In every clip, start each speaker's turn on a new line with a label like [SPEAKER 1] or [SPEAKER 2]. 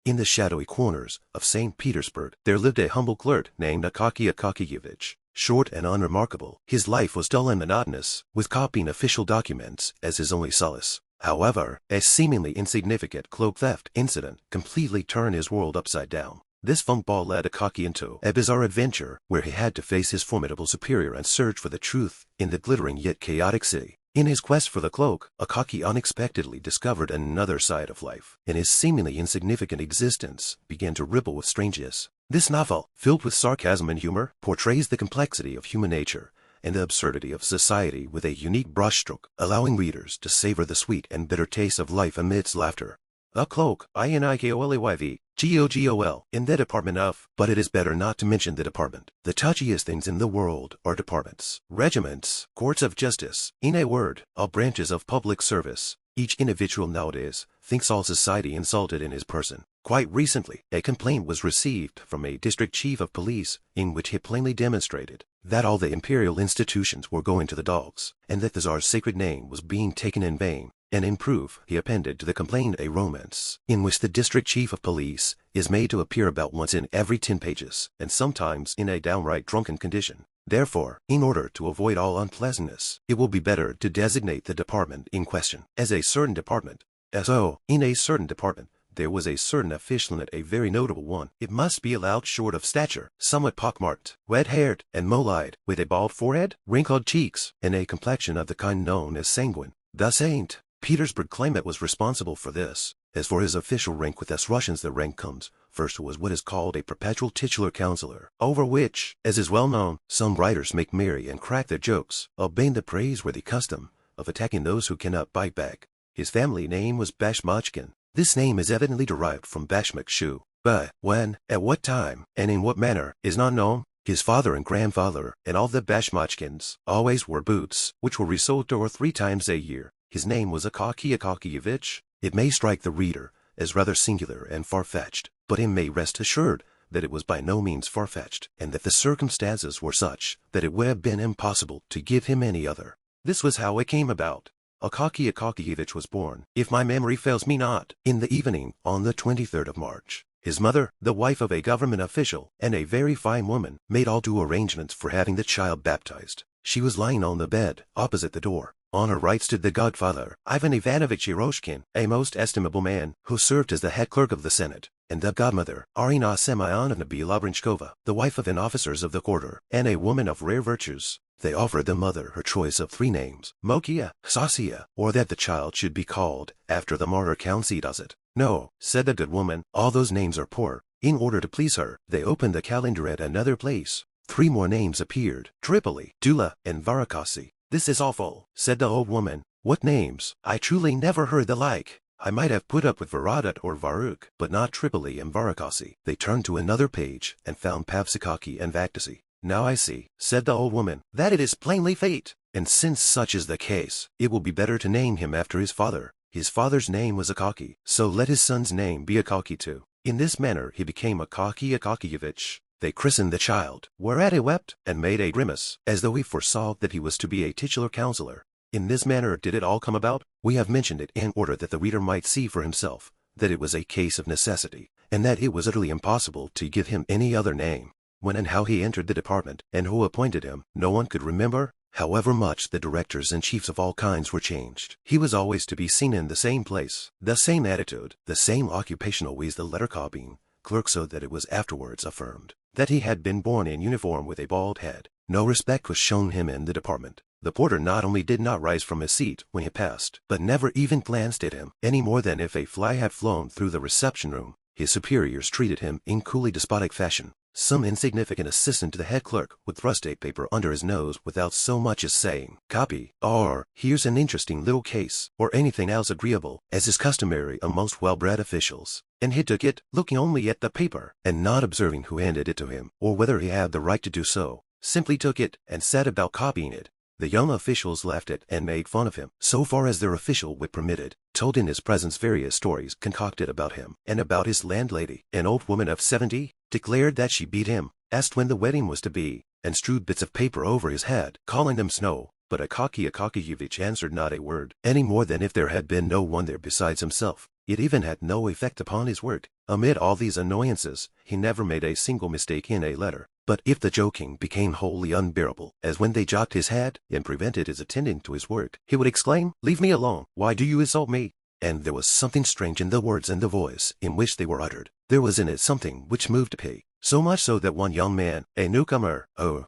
[SPEAKER 1] In the shadowy corners of St. Petersburg, there lived a humble clerk named Akaky Akakiyevich. Short and unremarkable, his life was dull and monotonous, with copying official documents as his only solace. However, a seemingly insignificant cloak theft incident completely turned his world upside down. This funk ball led Akaky into a bizarre adventure where he had to face his formidable superior and search for the truth in the glittering yet chaotic city. In his quest for the cloak, Akaky unexpectedly discovered another side of life, and his seemingly insignificant existence began to ripple with strangeness. This novel, filled with sarcasm and humor, portrays the complexity of human nature and the absurdity of society with a unique brushstroke, allowing readers to savor the sweet and bitter taste of life amidst laughter. A cloak, INIKOLAYV, GOGOL, in the department of, but it is better not to mention the department. The touchiest things in the world are departments, regiments, courts of justice, in a word, all branches of public service. Each individual nowadays thinks all society insulted in his person. Quite recently, a complaint was received from a district chief of police in which he plainly demonstrated that all the imperial institutions were going to the dogs, and that the Tsar's sacred name was being taken in vain. And in proof, he appended to the complaint a romance, in which the district chief of police is made to appear about once in every 10 pages, and sometimes in a downright drunken condition. Therefore, in order to avoid all unpleasantness, it will be better to designate the department in question as a certain department. So, in a certain department, there was a certain official in it, a very notable one. It must be allowed short of stature, somewhat pockmarked, red-haired, and mole-eyed, with a bald forehead, wrinkled cheeks, and a complexion of the kind known as sanguine. The St. Petersburg claimant was responsible for this. As for his official rank with us Russians, the rank comes first was what is called a perpetual titular counselor, over which, as is well known, some writers make merry and crack their jokes, obeying the praiseworthy custom of attacking those who cannot bite back. His family name was Bashmachkin. This name is evidently derived from Bashmak shoe, but when, at what time, and in what manner, is not known. His father and grandfather and all the Bashmachkins always wore boots, which were resold 2 or 3 times a year. His name was Akaky Akakiyevich. It may strike the reader as rather singular and far-fetched, but he may rest assured that it was by no means far-fetched, and that the circumstances were such that it would have been impossible to give him any other. This was how it came about. Akaky Akakiyevich was born, if my memory fails me not, in the evening on the 23rd of March. His mother, the wife of a government official and a very fine woman, made all due arrangements for having the child baptized. She was lying on the bed, opposite the door. On her right stood the godfather, Ivan Ivanovich Yeroshkin, a most estimable man, who served as the head clerk of the Senate, and the godmother, Arina Semyonovna Belobrinchkova, the wife of an officer of the quarter, and a woman of rare virtues. They offered the mother her choice of 3 names, Mokia, Sasia, or that the child should be called after the martyr Count Sidazit. No, said the good woman, all those names are poor. In order to please her, they opened the calendar at another place. 3 more names appeared, Tripoli, Dula, and Varakasi. This is awful, said the old woman. What names? I truly never heard the like. I might have put up with Varadat or Varuk, but not Tripoli and Varakasi. They turned to another page and found Pavsikaki and Vaktasy. Now I see, said the old woman, that it is plainly fate. And since such is the case, it will be better to name him after his father. His father's name was Akaky, so let his son's name be Akaky too. In this manner he became Akaky Akakiyevich. They christened the child, whereat he wept and made a grimace, as though he foresaw that he was to be a titular counselor. In this manner did it all come about. We have mentioned it in order that the reader might see for himself that it was a case of necessity, and that it was utterly impossible to give him any other name. When and how he entered the department, and who appointed him, no one could remember. However much the directors and chiefs of all kinds were changed, he was always to be seen in the same place, the same attitude, the same occupational ways, the letter copying clerk, so that it was afterwards affirmed that he had been born in uniform with a bald head. No respect was shown him in the department. The porter not only did not rise from his seat when he passed, but never even glanced at him, any more than if a fly had flown through the reception room. His superiors treated him in coolly despotic fashion. Some insignificant assistant to the head clerk would thrust a paper under his nose without so much as saying, "Copy," or "Here's an interesting little case," or anything else agreeable, as is customary amongst well-bred officials. And he took it, looking only at the paper, and not observing who handed it to him, or whether he had the right to do so. Simply took it, and set about copying it. The young officials laughed at and made fun of him, so far as their official wit permitted, told in his presence various stories concocted about him, and about his landlady, an old woman of 70, declared that she beat him, asked when the wedding was to be, and strewed bits of paper over his head, calling them snow. But Akaky Akakiyevich answered not a word, any more than if there had been no one there besides himself. It even had no effect upon his work. Amid all these annoyances, he never made a single mistake in a letter. But if the joking became wholly unbearable, as when they jogged his head and prevented his attending to his work, he would exclaim, "Leave me alone! Why do you insult me?" And there was something strange in the words and the voice in which they were uttered. There was in it something which moved pity. So much so that one young man, a newcomer,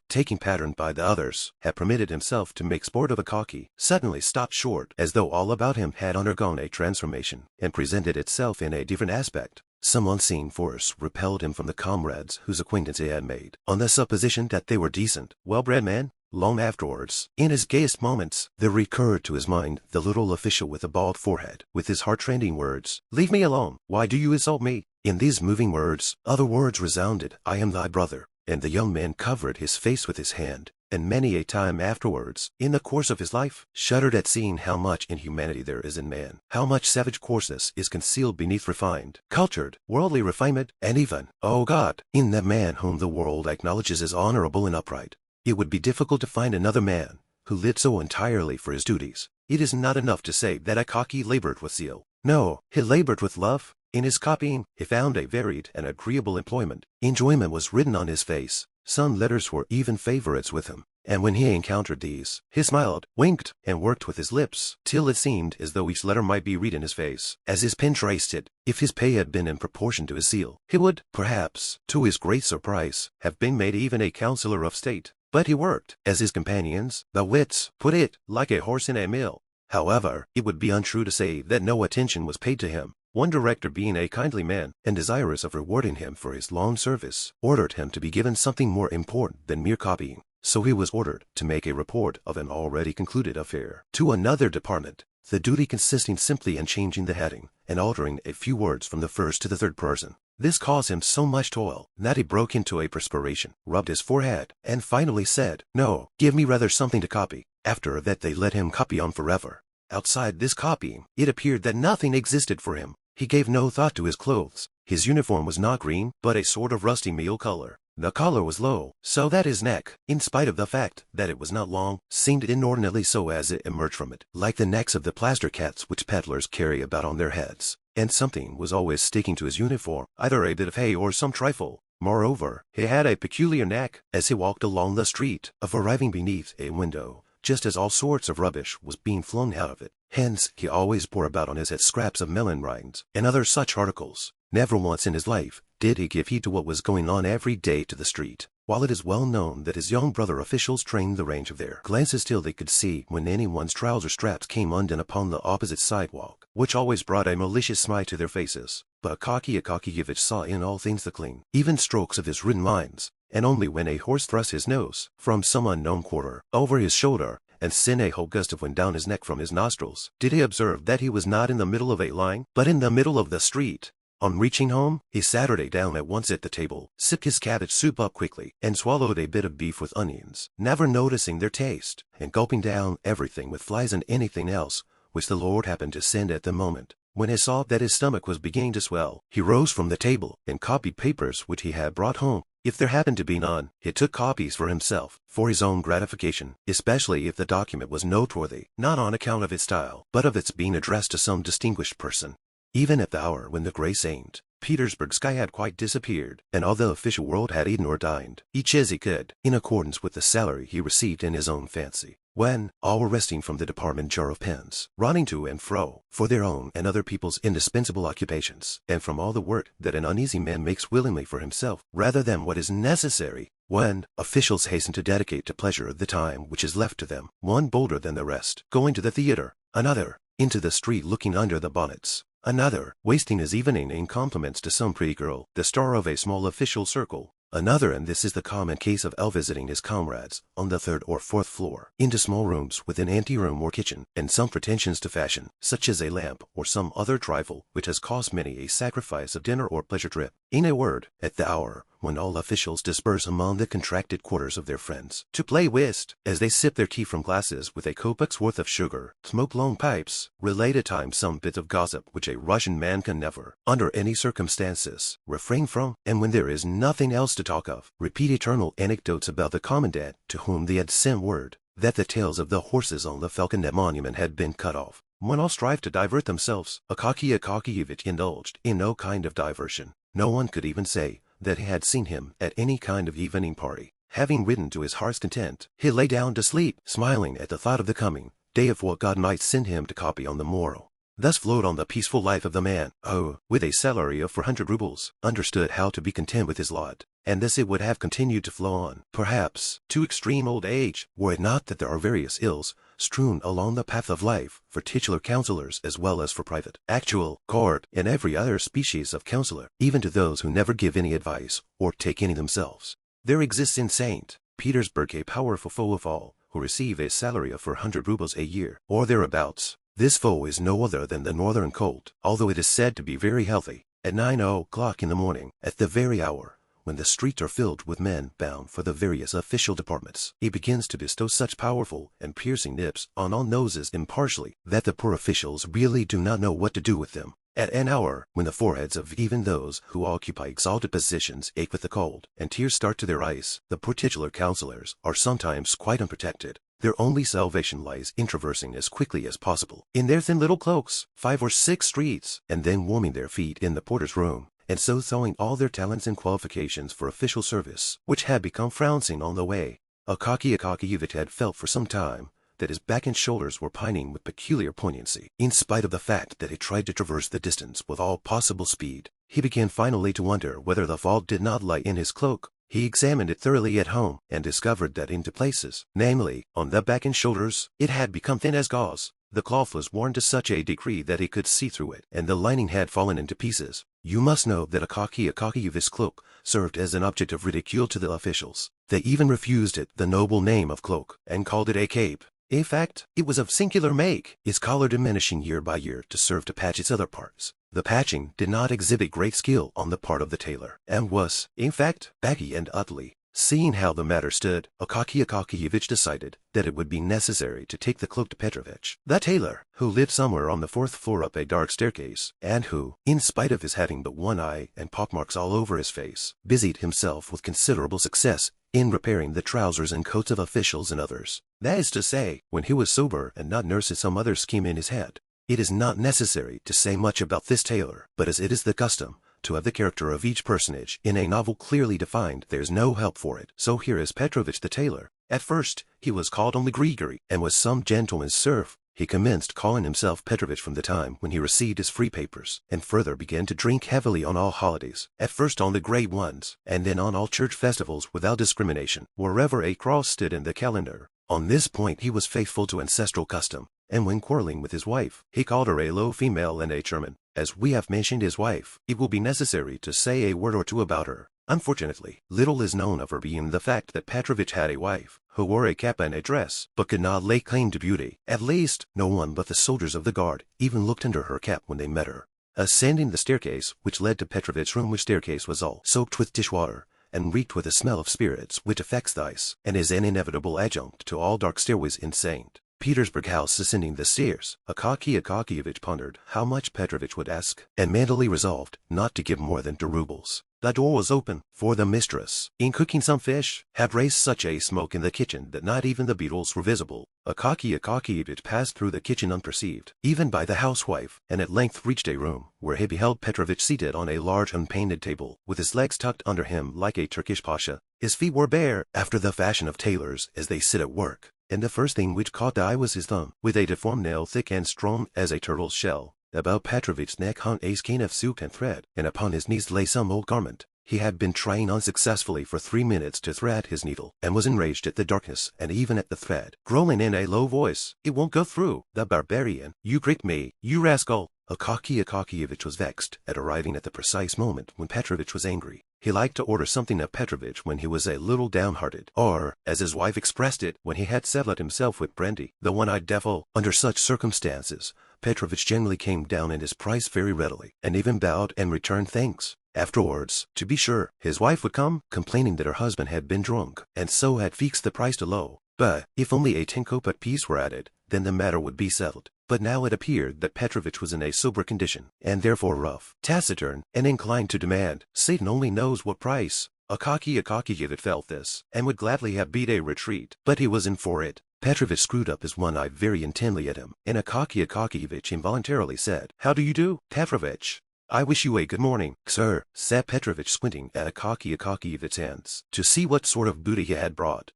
[SPEAKER 1] taking pattern by the others, had permitted himself to make sport of a cocky, suddenly stopped short, as though all about him had undergone a transformation, and presented itself in a different aspect. Some unseen force repelled him from the comrades whose acquaintance he had made, on the supposition that they were decent, well-bred men. Long afterwards, in his gayest moments, there recurred to his mind the little official with a bald forehead, with his heart-rending words, "Leave me alone! Why do you insult me?" In these moving words, other words resounded, "I am thy brother," and the young man covered his face with his hand, and many a time afterwards, in the course of his life, shuddered at seeing how much inhumanity there is in man, how much savage coarseness is concealed beneath refined, cultured, worldly refinement, and even, oh God, in that man whom the world acknowledges as honorable and upright. It would be difficult to find another man who lived so entirely for his duties. It is not enough to say that Akaki labored with zeal. No, he labored with love. In his copying, he found a varied and agreeable employment. Enjoyment was written on his face. Some letters were even favorites with him, and when he encountered these, he smiled, winked, and worked with his lips, till it seemed as though each letter might be read in his face, as his pen traced it. If his pay had been in proportion to his zeal, he would, perhaps, to his great surprise, have been made even a councillor of state. But he worked, as his companions, the wits, put it, like a horse in a mill. However, it would be untrue to say that no attention was paid to him. One director, being a kindly man, and desirous of rewarding him for his long service, ordered him to be given something more important than mere copying. So he was ordered to make a report of an already concluded affair to another department, the duty consisting simply in changing the heading, and altering a few words from the first to the third person. This caused him so much toil that he broke into a perspiration, rubbed his forehead, and finally said, "No, give me rather something to copy." After that they let him copy on forever. Outside this copying, it appeared that nothing existed for him. He gave no thought to his clothes. His uniform was not green, but a sort of rusty meal color. The collar was low, so that his neck, in spite of the fact that it was not long, seemed inordinately so as it emerged from it, like the necks of the plaster cats which peddlers carry about on their heads. And something was always sticking to his uniform, either a bit of hay or some trifle. Moreover, he had a peculiar knack, as he walked along the street, of arriving beneath a window, just as all sorts of rubbish was being flung out of it. Hence, he always bore about on his head scraps of melon rinds, and other such articles. Never once in his life did he give heed to what was going on every day to the street. While it is well known that his young brother officials trained the range of their glances till they could see when anyone's trouser straps came undone upon the opposite sidewalk, which always brought a malicious smile to their faces, but Akakiyevich saw in all things the clean, even strokes of his written lines, and only when a horse thrust his nose from some unknown quarter over his shoulder, and sent a whole gust of wind down his neck from his nostrils, did he observe that he was not in the middle of a line, but in the middle of the street. On reaching home, he sat down at once at the table, sipped his cabbage soup up quickly, and swallowed a bit of beef with onions, never noticing their taste, and gulping down everything with flies and anything else which the Lord happened to send at the moment. When he saw that his stomach was beginning to swell, he rose from the table and copied papers which he had brought home. If there happened to be none, he took copies for himself, for his own gratification, especially if the document was noteworthy, not on account of its style, but of its being addressed to some distinguished person. Even at the hour when the gray St. Petersburg sky had quite disappeared, and all the official world had eaten or dined, each as he could, in accordance with the salary he received in his own fancy. When all were resting from the department jar of pens, running to and fro for their own and other people's indispensable occupations, and from all the work that an uneasy man makes willingly for himself rather than what is necessary, when officials hasten to dedicate to pleasure the time which is left to them, one bolder than the rest, going to the theater, another into the street looking under the bonnets, another wasting his evening in compliments to some pretty girl, the star of a small official circle, another, and this is the common case of visiting his comrades, on the third or fourth floor, into small rooms with an anteroom or kitchen, and some pretensions to fashion, such as a lamp or some other trifle which has cost many a sacrifice of dinner or pleasure trip. In a word, at the hour when all officials disperse among the contracted quarters of their friends, to play whist, as they sip their tea from glasses with a kopek's worth of sugar, smoke long pipes, relate at times some bit of gossip which a Russian man can never, under any circumstances, refrain from, and when there is nothing else to talk of, repeat eternal anecdotes about the commandant to whom they had sent word that the tails of the horses on the Falconet Monument had been cut off, When all strive to divert themselves, Akaky Akakiyevich indulged in no kind of diversion. No one could even say that he had seen him at any kind of evening party. Having ridden to his heart's content, he lay down to sleep, smiling at the thought of the coming day of what God might send him to copy on the morrow. Thus flowed on the peaceful life of the man who, with a salary of 400 rubles, understood how to be content with his lot. And thus it would have continued to flow on, perhaps, to extreme old age, were it not that there are various ills strewn along the path of life for titular counselors as well as for private, actual, court, and every other species of counselor, even to those who never give any advice or take any themselves. There exists in St. Petersburg a powerful foe of all who receive a salary of 400 rubles a year, or thereabouts. This foe is no other than the northern cold, although it is said to be very healthy. At 9 o'clock in the morning, at the very hour when the streets are filled with men bound for the various official departments, he begins to bestow such powerful and piercing nips on all noses impartially that the poor officials really do not know what to do with them. At an hour when the foreheads of even those who occupy exalted positions ache with the cold, and tears start to their eyes, the poor titular counselors are sometimes quite unprotected. Their only salvation lies in traversing as quickly as possible, in their thin little cloaks, 5 or 6 streets, and then warming their feet in the porter's room, and so thawing all their talents and qualifications for official service, which had become flouncing on the way. Akaky Akakiyevich had felt for some time that his back and shoulders were pining with peculiar poignancy, in spite of the fact that he tried to traverse the distance with all possible speed. He began finally to wonder whether the fault did not lie in his cloak. He examined it thoroughly at home, and discovered that in 2 places, namely, on the back and shoulders, it had become thin as gauze. The cloth was worn to such a degree that he could see through it, and the lining had fallen into pieces. You must know that Akaky Akakiyevich's cloak served as an object of ridicule to the officials. They even refused it the noble name of cloak, and called it a cape. In fact, it was of singular make, its collar diminishing year by year to serve to patch its other parts. The patching did not exhibit great skill on the part of the tailor, and was, in fact, baggy and ugly. Seeing how the matter stood, Akaky Akakiyevich decided that it would be necessary to take the cloak to Petrovich, the tailor, who lived somewhere on the 4th floor up a dark staircase, and who, in spite of his having but one eye and pockmarks all over his face, busied himself with considerable success in repairing the trousers and coats of officials and others. That is to say, when he was sober and not nursing some other scheme in his head. It is not necessary to say much about this tailor, but as it is the custom to have the character of each personage in a novel clearly defined, there is no help for it. So here is Petrovich the tailor. At first, he was called only Grigory, and was some gentleman's serf. He commenced calling himself Petrovich from the time when he received his free papers, and further began to drink heavily on all holidays, at first on the great ones, and then on all church festivals without discrimination, wherever a cross stood in the calendar. On this point he was faithful to ancestral custom, and when quarreling with his wife, he called her a low female and a German. As we have mentioned his wife, it will be necessary to say a word or two about her. Unfortunately, little is known of her beyond the fact that Petrovich had a wife, who wore a cap and a dress, but could not lay claim to beauty. At least, no one but the soldiers of the guard even looked under her cap when they met her. Ascending the staircase, which led to Petrovich's room, which staircase was all soaked with dishwater, and reeked with the smell of spirits, which affects the ice, and is an inevitable adjunct to all dark stairways in St. Petersburg house. Ascending the stairs, Akaky Akakiyevich pondered how much Petrovich would ask, and mentally resolved not to give more than 2 rubles. The door was open, for the mistress, in cooking some fish, had raised such a smoke in the kitchen that not even the beetles were visible. Akaky Akakiyevich passed through the kitchen unperceived, even by the housewife, and at length reached a room where he beheld Petrovich seated on a large unpainted table, with his legs tucked under him like a Turkish pasha. His feet were bare, after the fashion of tailors as they sit at work, and the first thing which caught the eye was his thumb, with a deformed nail thick and strong as a turtle's shell. About Petrovich's neck hung a skein of silk and thread, and upon his knees lay some old garment. He had been trying unsuccessfully for 3 minutes to thread his needle, and was enraged at the darkness and even at the thread, growling in a low voice, "It won't go through, the barbarian! You tricked me, you rascal!" Akaky Akakiyevich was vexed at arriving at the precise moment when Petrovich was angry. He liked to order something of Petrovich when he was a little downhearted, or, as his wife expressed it, when he had settled himself with brandy, the one-eyed devil. Under such circumstances, Petrovich generally came down in his price very readily, and even bowed and returned thanks. Afterwards, to be sure, his wife would come, complaining that her husband had been drunk, and so had fixed the price too low. But if only a 10-kopeck piece were added, then the matter would be settled. But now it appeared that Petrovich was in a sober condition, and therefore rough, taciturn, and inclined to demand, Satan only knows what price. Akaky Akakiyevich felt this, and would gladly have beat a retreat, but he was in for it. Petrovich screwed up his one eye very intently at him, and Akaky Akakiyevich involuntarily said, "How do you do, Petrovich?" "I wish you a good morning, sir," said Petrovich, squinting at Akaky Akakiyevich's hands, to see what sort of booty he had brought.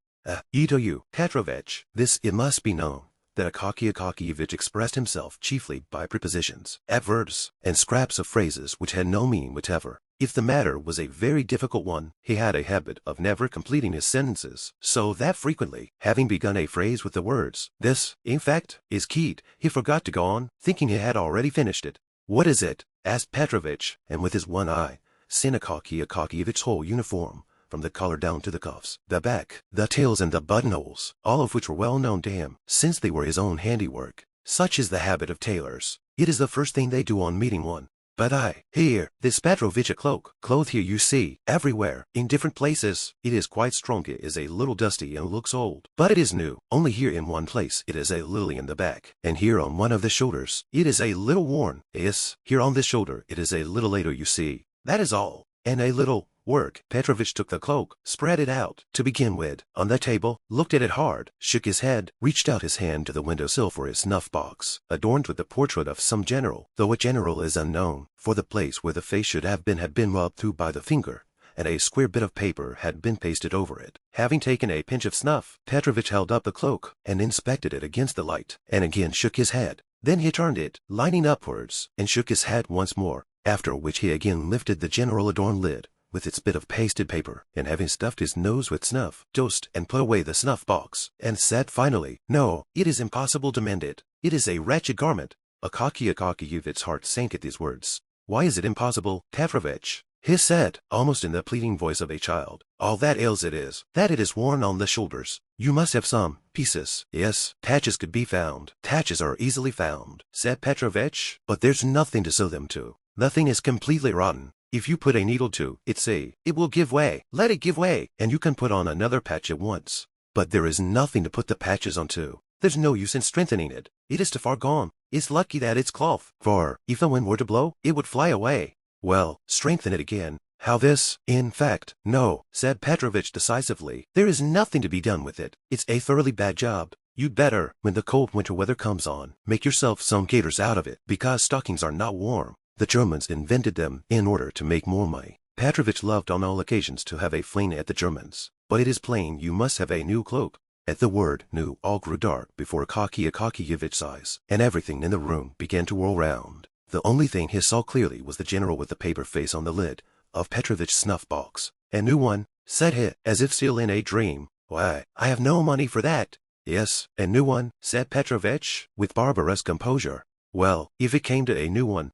[SPEAKER 1] "Eat you, Petrovich." This, it must be known, that Akaky Akakiyevich expressed himself chiefly by prepositions, adverbs, and scraps of phrases which had no meaning whatever. If the matter was a very difficult one, he had a habit of never completing his sentences, so that frequently, having begun a phrase with the words, "This, in fact, is keyed," he forgot to go on, thinking he had already finished it. "What is it?" asked Petrovich, and with his one eye, seen Akaky Akakiyevich's whole uniform, from the collar down to the cuffs, the back, the tails, and the buttonholes, all of which were well known to him, since they were his own handiwork. Such is the habit of tailors. It is the first thing they do on meeting one. "But here, this Petrovich a cloak, clothed here you see, everywhere, in different places. It is quite strong, it is a little dusty and looks old, but it is new. Only here in one place it is a little in the back, and here on one of the shoulders, it is a little worn. Yes, here on this shoulder it is a little later you see. That is all, and a little work." Petrovich took the cloak, spread it out, to begin with, on the table, looked at it hard, shook his head, reached out his hand to the window-sill for his snuff-box, adorned with the portrait of some general, though what general is unknown, for the place where the face should have been rubbed through by the finger, and a square bit of paper had been pasted over it. Having taken a pinch of snuff, Petrovich held up the cloak, and inspected it against the light, and again shook his head. Then he turned it, lining upwards, and shook his head once more, after which he again lifted the general adorned lid, with its bit of pasted paper, and having stuffed his nose with snuff, dosed and put away the snuff-box, and said finally, "No, it is impossible to mend it. It is a wretched garment." Akaky Akakiyevich's heart sank at these words. "Why is it impossible, Petrovich?" he said, almost in the pleading voice of a child. "All that ails it is, that it is worn on the shoulders. You must have some pieces." "Yes, patches could be found. Patches are easily found," said Petrovich, "but there's nothing to sew them to. The thing is completely rotten. If you put a needle to it, say, it will give way. Let it give way, and you can put on another patch at once. But there is nothing to put the patches onto. There's no use in strengthening it. It is too far gone. It's lucky that it's cloth, for if the wind were to blow, it would fly away." "Well, strengthen it again." "How this? In fact, no," said Petrovich decisively. "There is nothing to be done with it. It's a thoroughly bad job. You'd better, when the cold winter weather comes on, make yourself some gaiters out of it, because stockings are not warm. The Germans invented them in order to make more money." Petrovich loved on all occasions to have a fling at the Germans. "But it is plain you must have a new cloak." At the word new, all grew dark before Akaky Akakiyevich's eyes, and everything in the room began to whirl round. The only thing he saw clearly was the general with the paper face on the lid of Petrovich's snuff-box. "A new one," said he, as if still in a dream. "Why, I have no money for that." "Yes, a new one," said Petrovich, with barbarous composure. "Well, if it came to a new one,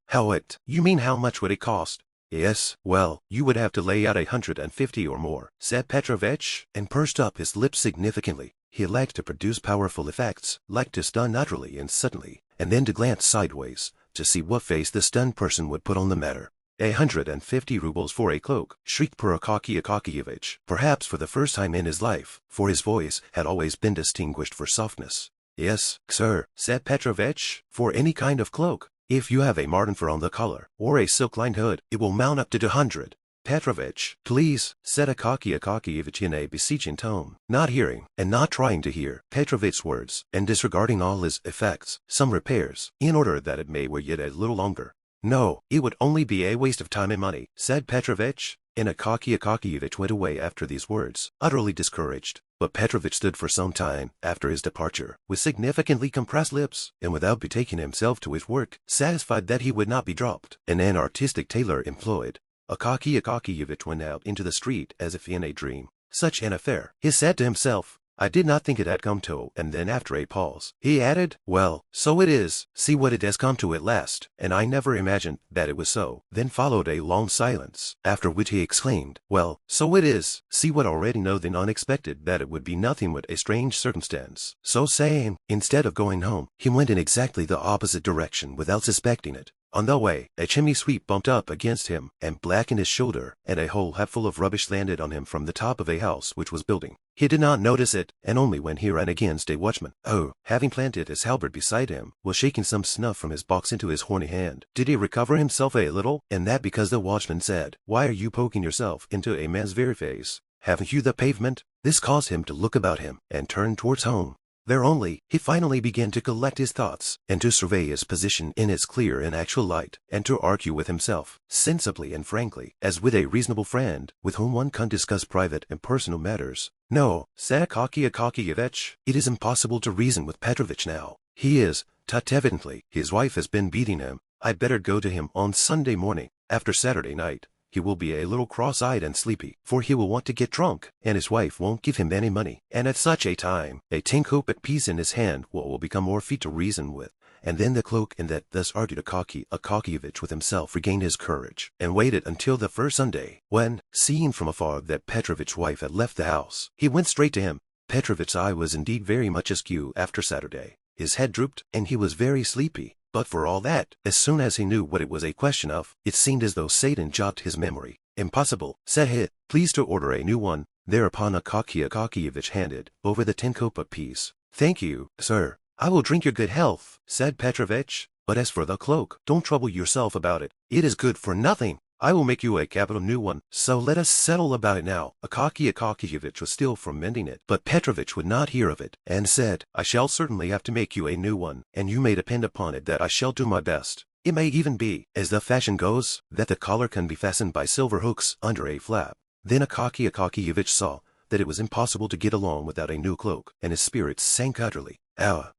[SPEAKER 1] you mean how much would it cost?" "Yes, well, you would have to lay out 150 or more," said Petrovich, and pursed up his lips significantly. He liked to produce powerful effects, liked to stun utterly and suddenly, and then to glance sideways, to see what face the stunned person would put on the matter. 150 rubles for a cloak," shrieked poor Akaky Akakiyevich, perhaps for the first time in his life, for his voice had always been distinguished for softness. "Yes, sir," said Petrovich, "for any kind of cloak. If you have a marten fur on the collar, or a silk-lined hood, it will mount up to 200. "Petrovich, please," said Akaky Akakiyevich in a beseeching tone, not hearing, and not trying to hear, Petrovich's words, and disregarding all his effects, "some repairs, in order that it may wear yet a little longer." "No, it would only be a waste of time and money," said Petrovich, and Akaky Akakiyevich went away after these words, utterly discouraged. But Petrovich stood for some time after his departure, with significantly compressed lips, and without betaking himself to his work, satisfied that he would not be dropped, and an artistic tailor employed. Akaky Akakiyevich went out into the street as if in a dream. "Such an affair," he said to himself. "I did not think it had come to," and then after a pause, he added, "Well, so it is. See what it has come to at last, and I never imagined that it was so." Then followed a long silence, after which he exclaimed, "Well, so it is. See what already know then unexpected that it would be nothing but a strange circumstance." So saying, instead of going home, he went in exactly the opposite direction without suspecting it. On the way, a chimney sweep bumped up against him and blackened his shoulder, and a whole hatful of rubbish landed on him from the top of a house which was building. He did not notice it, and only when he ran against a watchman, who, having planted his halberd beside him, was shaking some snuff from his box into his horny hand, did he recover himself a little, and that because the watchman said, "Why are you poking yourself into a man's very face? Haven't you the pavement?" This caused him to look about him, and turn towards home. There only, he finally began to collect his thoughts, and to survey his position in its clear and actual light, and to argue with himself, sensibly and frankly, as with a reasonable friend, with whom one can discuss private and personal matters. No, said Akakiyevich, it is impossible to reason with Petrovich now. He is, tut evidently, his wife has been beating him. I'd better go to him on Sunday morning. After Saturday night, he will be a little cross-eyed and sleepy, for he will want to get drunk, and his wife won't give him any money. And at such a time, a tinkope at peace in his hand will become more fit to reason with. And then the cloak, and that thus argued Akakiyevich with himself, regained his courage, and waited until the first Sunday, when, seeing from afar that Petrovich's wife had left the house, he went straight to him. Petrovich's eye was indeed very much askew after Saturday. His head drooped, and he was very sleepy. But for all that, as soon as he knew what it was a question of, it seemed as though Satan jogged his memory. Impossible, said he. Please to order a new one. Thereupon Akakiyevich handed over the tinkopa piece. Thank you, sir. I will drink your good health, said Petrovich. But as for the cloak, don't trouble yourself about it. It is good for nothing. I will make you a capital new one, so let us settle about it now. Akakiyevich was still for mending it, but Petrovich would not hear of it, and said, I shall certainly have to make you a new one, and you may depend upon it that I shall do my best. It may even be, as the fashion goes, that the collar can be fastened by silver hooks under a flap. Then Akakiyevich saw that it was impossible to get along without a new cloak, and his spirits sank utterly.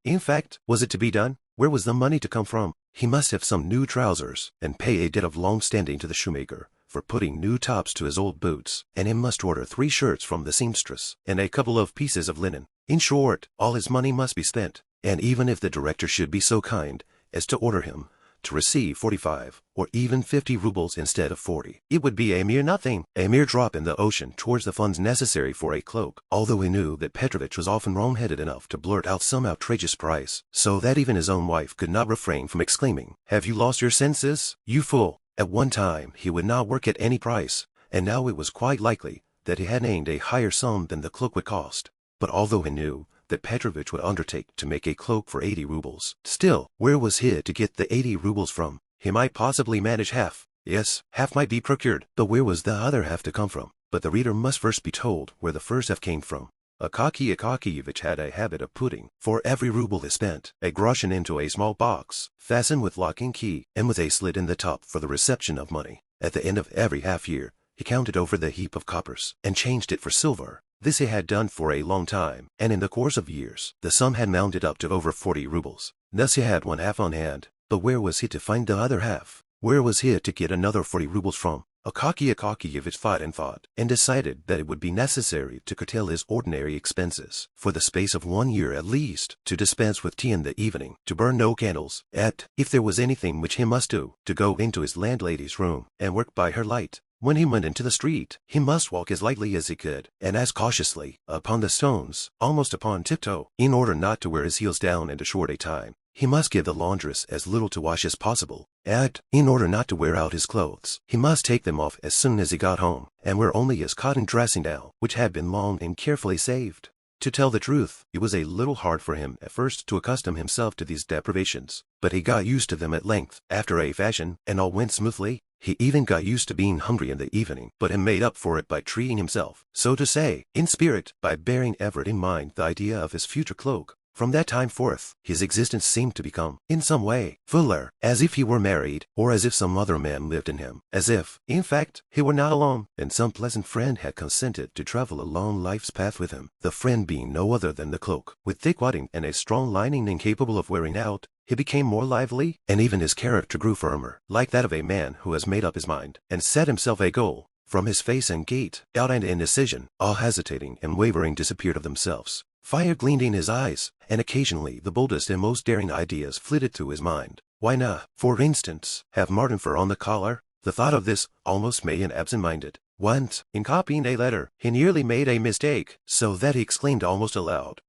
[SPEAKER 1] In fact, was it to be done? Where was the money to come from? He must have some new trousers, and pay a debt of long standing to the shoemaker for putting new tops to his old boots, and he must order 3 shirts from the seamstress, and a couple of pieces of linen. In short, all his money must be spent, and even if the director should be so kind as to order him to receive 45 or even 50 rubles instead of 40, it would be a mere nothing, a mere drop in the ocean towards the funds necessary for a cloak, although he knew that Petrovich was often wrong-headed enough to blurt out some outrageous price, so that even his own wife could not refrain from exclaiming, Have you lost your senses, you fool? At one time he would not work at any price, and now it was quite likely that he had named a higher sum than the cloak would cost. But although he knew that Petrovich would undertake to make a cloak for 80 rubles. Still, where was he to get the 80 rubles from? He might possibly manage half. Yes, half might be procured, but where was the other half to come from? But the reader must first be told where the first half came from. Akakiyevich had a habit of putting, for every ruble he spent, a groschen into a small box, fastened with lock and key, and with a slit in the top for the reception of money. At the end of every half-year, he counted over the heap of coppers, and changed it for silver. This he had done for a long time, and in the course of years, the sum had mounted up to over 40 rubles. Thus he had one half on hand, but where was he to find the other half? Where was he to get another 40 rubles from? Akakiyevich thought, and decided that it would be necessary to curtail his ordinary expenses, for the space of 1 year at least, to dispense with tea in the evening, to burn no candles, if there was anything which he must do, to go into his landlady's room, and work by her light. When he went into the street, he must walk as lightly as he could, and as cautiously, upon the stones, almost upon tiptoe, in order not to wear his heels down in too short a time. He must give the laundress as little to wash as possible, and, in order not to wear out his clothes, he must take them off as soon as he got home, and wear only his cotton dressing-gown, which had been long and carefully saved. To tell the truth, it was a little hard for him at first to accustom himself to these deprivations, but he got used to them at length, after a fashion, and all went smoothly. He even got used to being hungry in the evening, but he made up for it by treating himself, so to say, in spirit, by bearing ever in mind the idea of his future cloak. From that time forth, his existence seemed to become, in some way, fuller, as if he were married, or as if some other man lived in him, as if, in fact, he were not alone, and some pleasant friend had consented to travel along life's path with him, the friend being no other than the cloak. With thick wadding and a strong lining incapable of wearing out, he became more lively, and even his character grew firmer, like that of a man who has made up his mind, and set himself a goal. From his face and gait, doubt and indecision, all hesitating and wavering disappeared of themselves. Fire gleamed in his eyes, and occasionally the boldest and most daring ideas flitted through his mind. Why not, for instance, have marten fur on the collar? The thought of this almost made him absent-minded. Once, in copying a letter, he nearly made a mistake, so that he exclaimed almost aloud,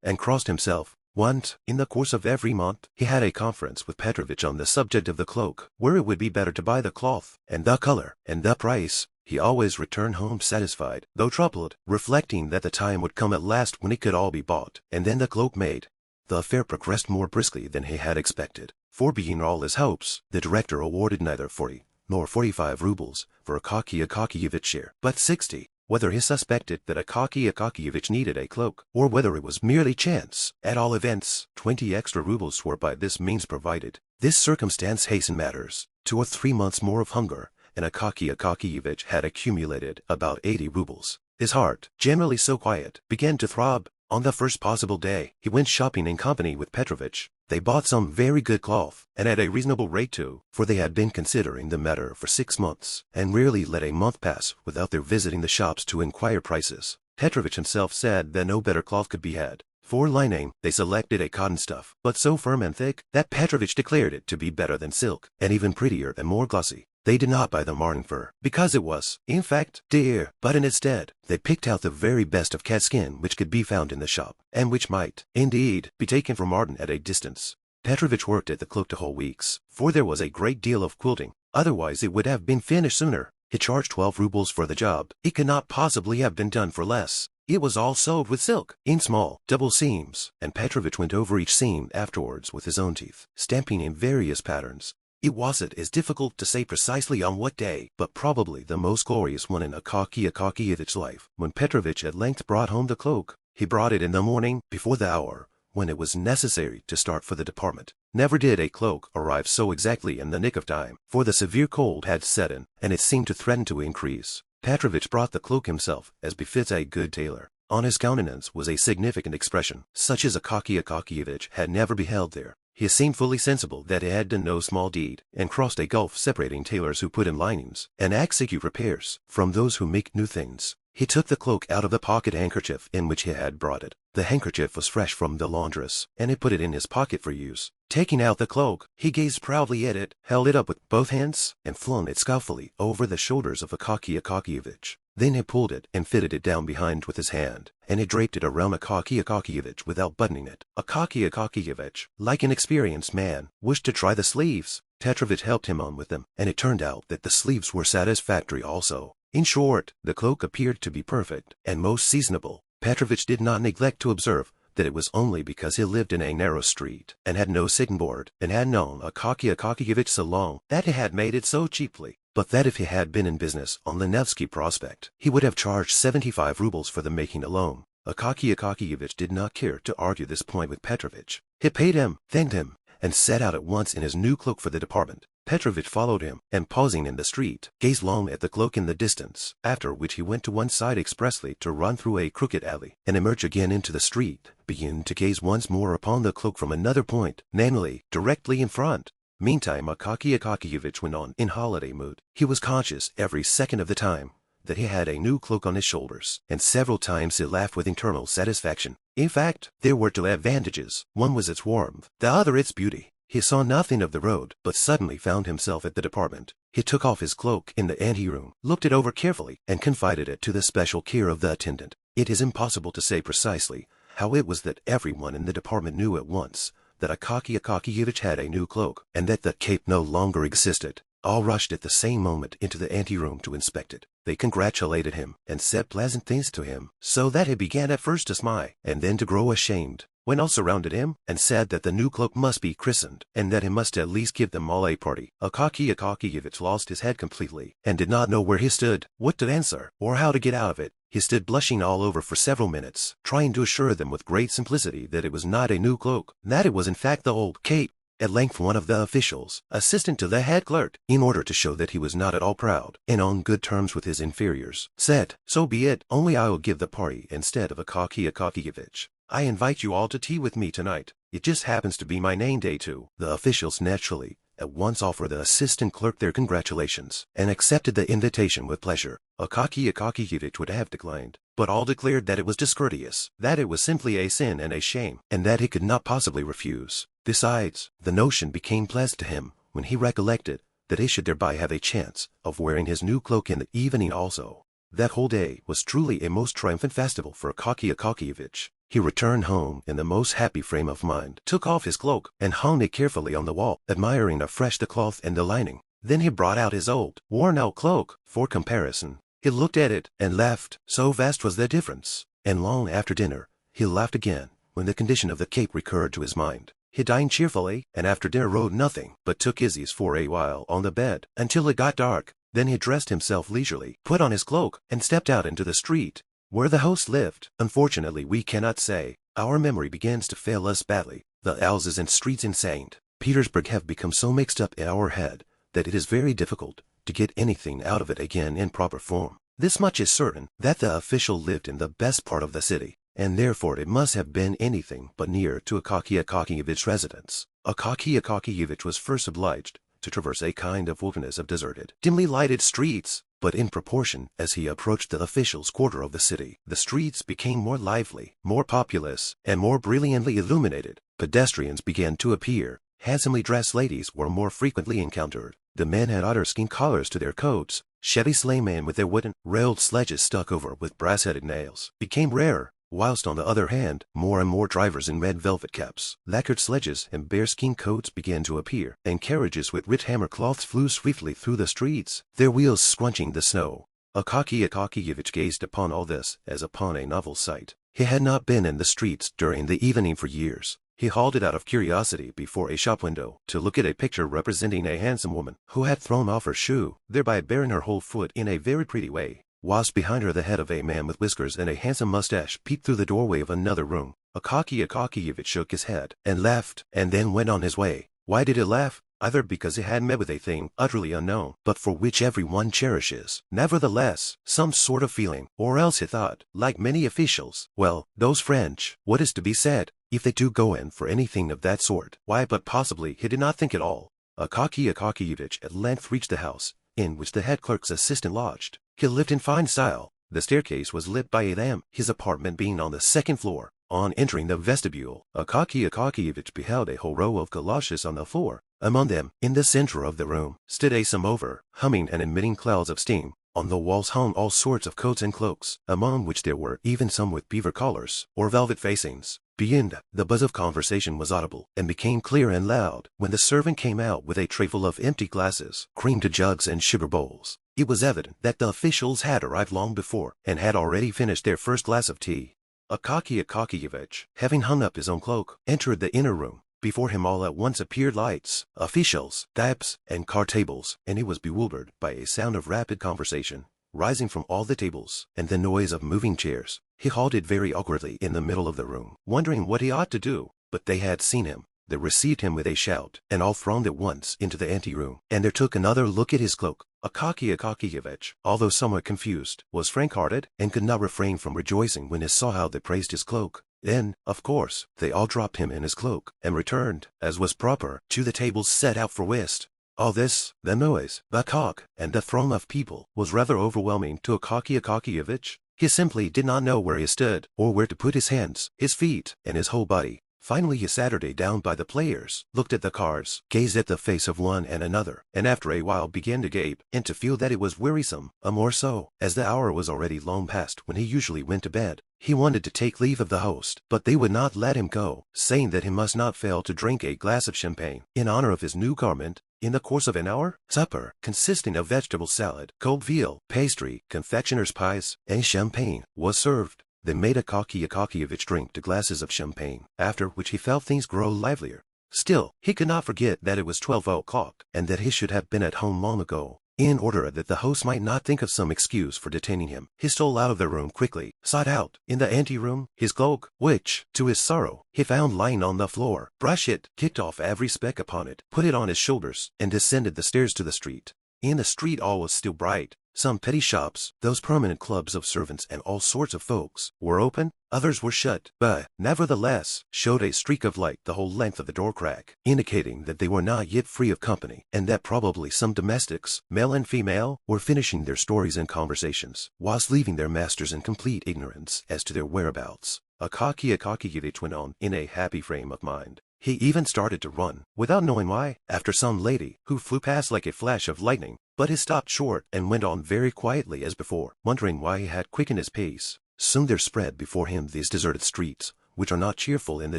[SPEAKER 1] and crossed himself. Once, in the course of every month, he had a conference with Petrovich on the subject of the cloak, where it would be better to buy the cloth, and the color, and the price. He always returned home satisfied, though troubled, reflecting that the time would come at last when it could all be bought, and then the cloak made. The affair progressed more briskly than he had expected, for being all his hopes, the director awarded neither 40 nor 45 rubles for Akakiyevich's share, but 60. whether he suspected that Akakievich needed a cloak, or whether it was merely chance. At all events, 20 extra rubles were by this means provided. This circumstance hastened matters. 2 or 3 months more of hunger, and Akakievich had accumulated about 80 rubles. His heart, generally so quiet, began to throb. On the first possible day, he went shopping in company with Petrovich. They bought some very good cloth, and at a reasonable rate too, for they had been considering the matter for 6 months, and rarely let a month pass without their visiting the shops to inquire prices. Petrovich himself said that no better cloth could be had. For lining, they selected a cotton stuff, but so firm and thick that Petrovich declared it to be better than silk, and even prettier and more glossy. They did not buy the marten fur, because it was, in fact, dear, but instead, they picked out the very best of cat skin which could be found in the shop, and which might, indeed, be taken from marten at a distance. Petrovich worked at the cloak the whole weeks, for there was a great deal of quilting, otherwise it would have been finished sooner. He charged 12 rubles for the job. It could not possibly have been done for less. It was all sewed with silk, in small, double seams, and Petrovich went over each seam afterwards with his own teeth, stamping in various patterns. It wasn't as difficult to say precisely on what day, but probably the most glorious one in Akakievich's life. When Petrovich at length brought home the cloak, he brought it in the morning, before the hour when it was necessary to start for the department. Never did a cloak arrive so exactly in the nick of time, for the severe cold had set in, and it seemed to threaten to increase. Petrovich brought the cloak himself, as befits a good tailor. On his countenance was a significant expression, such as Akakievich had never beheld there. He seemed fully sensible that he had done no small deed, and crossed a gulf separating tailors who put in linings, and execute repairs, from those who make new things. He took the cloak out of the pocket handkerchief in which he had brought it. The handkerchief was fresh from the laundress, and he put it in his pocket for use. Taking out the cloak, he gazed proudly at it, held it up with both hands, and flung it skillfully over the shoulders of Akakievich. Then he pulled it and fitted it down behind with his hand, and he draped it around Akakievich without buttoning it. Akakievich, like an experienced man, wished to try the sleeves. Petrovich helped him on with them, and it turned out that the sleeves were satisfactory also. In short, the cloak appeared to be perfect, and most seasonable. Petrovich did not neglect to observe that it was only because he lived in a narrow street, and had no signboard, and had known Akakievich so long, that he had made it so cheaply, but that if he had been in business on the Nevsky Prospect, he would have charged 75 rubles for the making alone. Akakievich did not care to argue this point with Petrovich. He paid him, thanked him, and set out at once in his new cloak for the department. Petrovich followed him, and pausing in the street, gazed long at the cloak in the distance, after which he went to one side expressly to run through a crooked alley, and emerge again into the street, begin to gaze once more upon the cloak from another point, namely, directly in front. Meantime Akakievich went on in holiday mood. He was conscious every second of the time that he had a new cloak on his shoulders, and several times he laughed with internal satisfaction. In fact, there were two advantages. One was its warmth, the other its beauty. He saw nothing of the road, but suddenly found himself at the department. He took off his cloak in the anteroom, looked it over carefully, and confided it to the special care of the attendant. It is impossible to say precisely how it was that everyone in the department knew at once that Akakievich had a new cloak, and that the cape no longer existed. All rushed at the same moment into the anteroom to inspect it. They congratulated him, and said pleasant things to him, so that he began at first to smile, and then to grow ashamed, when all surrounded him, and said that the new cloak must be christened, and that he must at least give them all a party. Akakievich lost his head completely, and did not know where he stood, what to answer, or how to get out of it. He stood blushing all over for several minutes, trying to assure them with great simplicity that it was not a new cloak, that it was in fact the old cape. At length one of the officials, assistant to the head clerk, in order to show that he was not at all proud, and on good terms with his inferiors, said, "So be it, only I will give the party instead of Akakievich. I invite you all to tea with me tonight. It just happens to be my name day too." The officials naturally at once offered the assistant clerk their congratulations, and accepted the invitation with pleasure. Akakievich would have declined, but all declared that it was discourteous, that it was simply a sin and a shame, and that he could not possibly refuse. Besides, the notion became pleasant to him when he recollected that he should thereby have a chance of wearing his new cloak in the evening also. That whole day was truly a most triumphant festival for Akakievich. He returned home in the most happy frame of mind, took off his cloak, and hung it carefully on the wall, admiring afresh the cloth and the lining. Then he brought out his old, worn-out cloak for comparison. He looked at it and laughed, so vast was the difference. And long after dinner, he laughed again when the condition of the cape recurred to his mind. He dined cheerfully, and after dinner wrote nothing, but took his ease for a while on the bed, until it got dark. Then he dressed himself leisurely, put on his cloak, and stepped out into the street, where the host lived. Unfortunately, we cannot say. Our memory begins to fail us badly. The houses and streets in St. Petersburg have become so mixed up in our head that it is very difficult to get anything out of it again in proper form. This much is certain, that the official lived in the best part of the city, and therefore it must have been anything but near to Akaky Akakiyevich's residence. Akaky Akakiyevich was first obliged to traverse a kind of wilderness of deserted, dimly lighted streets, but in proportion as he approached the official's quarter of the city, the streets became more lively, more populous, and more brilliantly illuminated. Pedestrians began to appear. Handsomely dressed ladies were more frequently encountered. The men had otter-skin collars to their coats. Chevy sleighmen with their wooden, railed sledges stuck over with brass-headed nails became rarer, whilst on the other hand, more and more drivers in red velvet caps, lacquered sledges, and bearskin coats began to appear, and carriages with rich hammer cloths flew swiftly through the streets, their wheels scrunching the snow. Akaky Akakiyevich gazed upon all this as upon a novel sight. He had not been in the streets during the evening for years. He halted out of curiosity before a shop window to look at a picture representing a handsome woman who had thrown off her shoe, thereby baring her whole foot in a very pretty way, whilst behind her the head of a man with whiskers and a handsome mustache peeped through the doorway of another room. Akaky Akakiyevich shook his head and laughed, and then went on his way. Why did he laugh? Either because he had met with a thing utterly unknown, but for which everyone cherishes, nevertheless, some sort of feeling, or else he thought, like many officials, well, those French, what is to be said? If they do go in for anything of that sort, why, but possibly he did not think at all. Akaky Akakiyevich at length reached the house, in which the head clerk's assistant lodged. He lived in fine style. The staircase was lit by a lamp, his apartment being on the second floor. On entering the vestibule, Akaky Akakiyevich beheld a whole row of galoshes on the floor. Among them, in the center of the room, stood a samovar, humming and emitting clouds of steam. On the walls hung all sorts of coats and cloaks, among which there were even some with beaver collars, or velvet facings. Beyond, the buzz of conversation was audible, and became clear and loud, when the servant came out with a trayful of empty glasses, creamed jugs, and sugar bowls. It was evident that the officials had arrived long before, and had already finished their first glass of tea. Akaky Akakiyevich, having hung up his own cloak, entered the inner room. Before him all at once appeared lights, officials, taps, and card tables, and he was bewildered by a sound of rapid conversation, rising from all the tables, and the noise of moving chairs. He halted very awkwardly in the middle of the room, wondering what he ought to do, but they had seen him. They received him with a shout, and all thronged at once into the anteroom, and there took another look at his cloak. Akaky Akakiyevich, although somewhat confused, was frank-hearted, and could not refrain from rejoicing when he saw how they praised his cloak. Then, of course, they all dropped him in his cloak, and returned, as was proper, to the tables set out for whist. All this, the noise, the talk, and the throng of people, was rather overwhelming to Akaky Akakiyevich. He simply did not know where he stood, or where to put his hands, his feet, and his whole body. Finally he sat down by the players, looked at the cards, gazed at the face of one and another, and after a while began to gape, and to feel that it was wearisome, more so, as the hour was already long past when he usually went to bed. He wanted to take leave of the host, but they would not let him go, saying that he must not fail to drink a glass of champagne, in honor of his new garment. In the course of an hour, supper, consisting of vegetable salad, cold veal, pastry, confectioner's pies, and champagne, was served. They made Akaky Akakiyevich drink 2 glasses of champagne, after which he felt things grow livelier. Still, he could not forget that it was 12 o'clock, and that he should have been at home long ago. In order that the host might not think of some excuse for detaining him, he stole out of the room quickly, sought out, in the anteroom, his cloak, which, to his sorrow, he found lying on the floor, brushed it, kicked off every speck upon it, put it on his shoulders, and descended the stairs to the street. In the street all was still bright. Some petty shops, those permanent clubs of servants and all sorts of folks, were open, others were shut, but, nevertheless, showed a streak of light the whole length of the door crack, indicating that they were not yet free of company, and that probably some domestics, male and female, were finishing their stories and conversations, whilst leaving their masters in complete ignorance as to their whereabouts. Akaky Akakiyevich went on in a happy frame of mind. He even started to run, without knowing why, after some lady, who flew past like a flash of lightning, but he stopped short and went on very quietly as before, wondering why he had quickened his pace. Soon there spread before him these deserted streets, which are not cheerful in the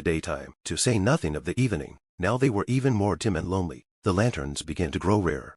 [SPEAKER 1] daytime, to say nothing of the evening. Now they were even more dim and lonely. The lanterns began to grow rarer.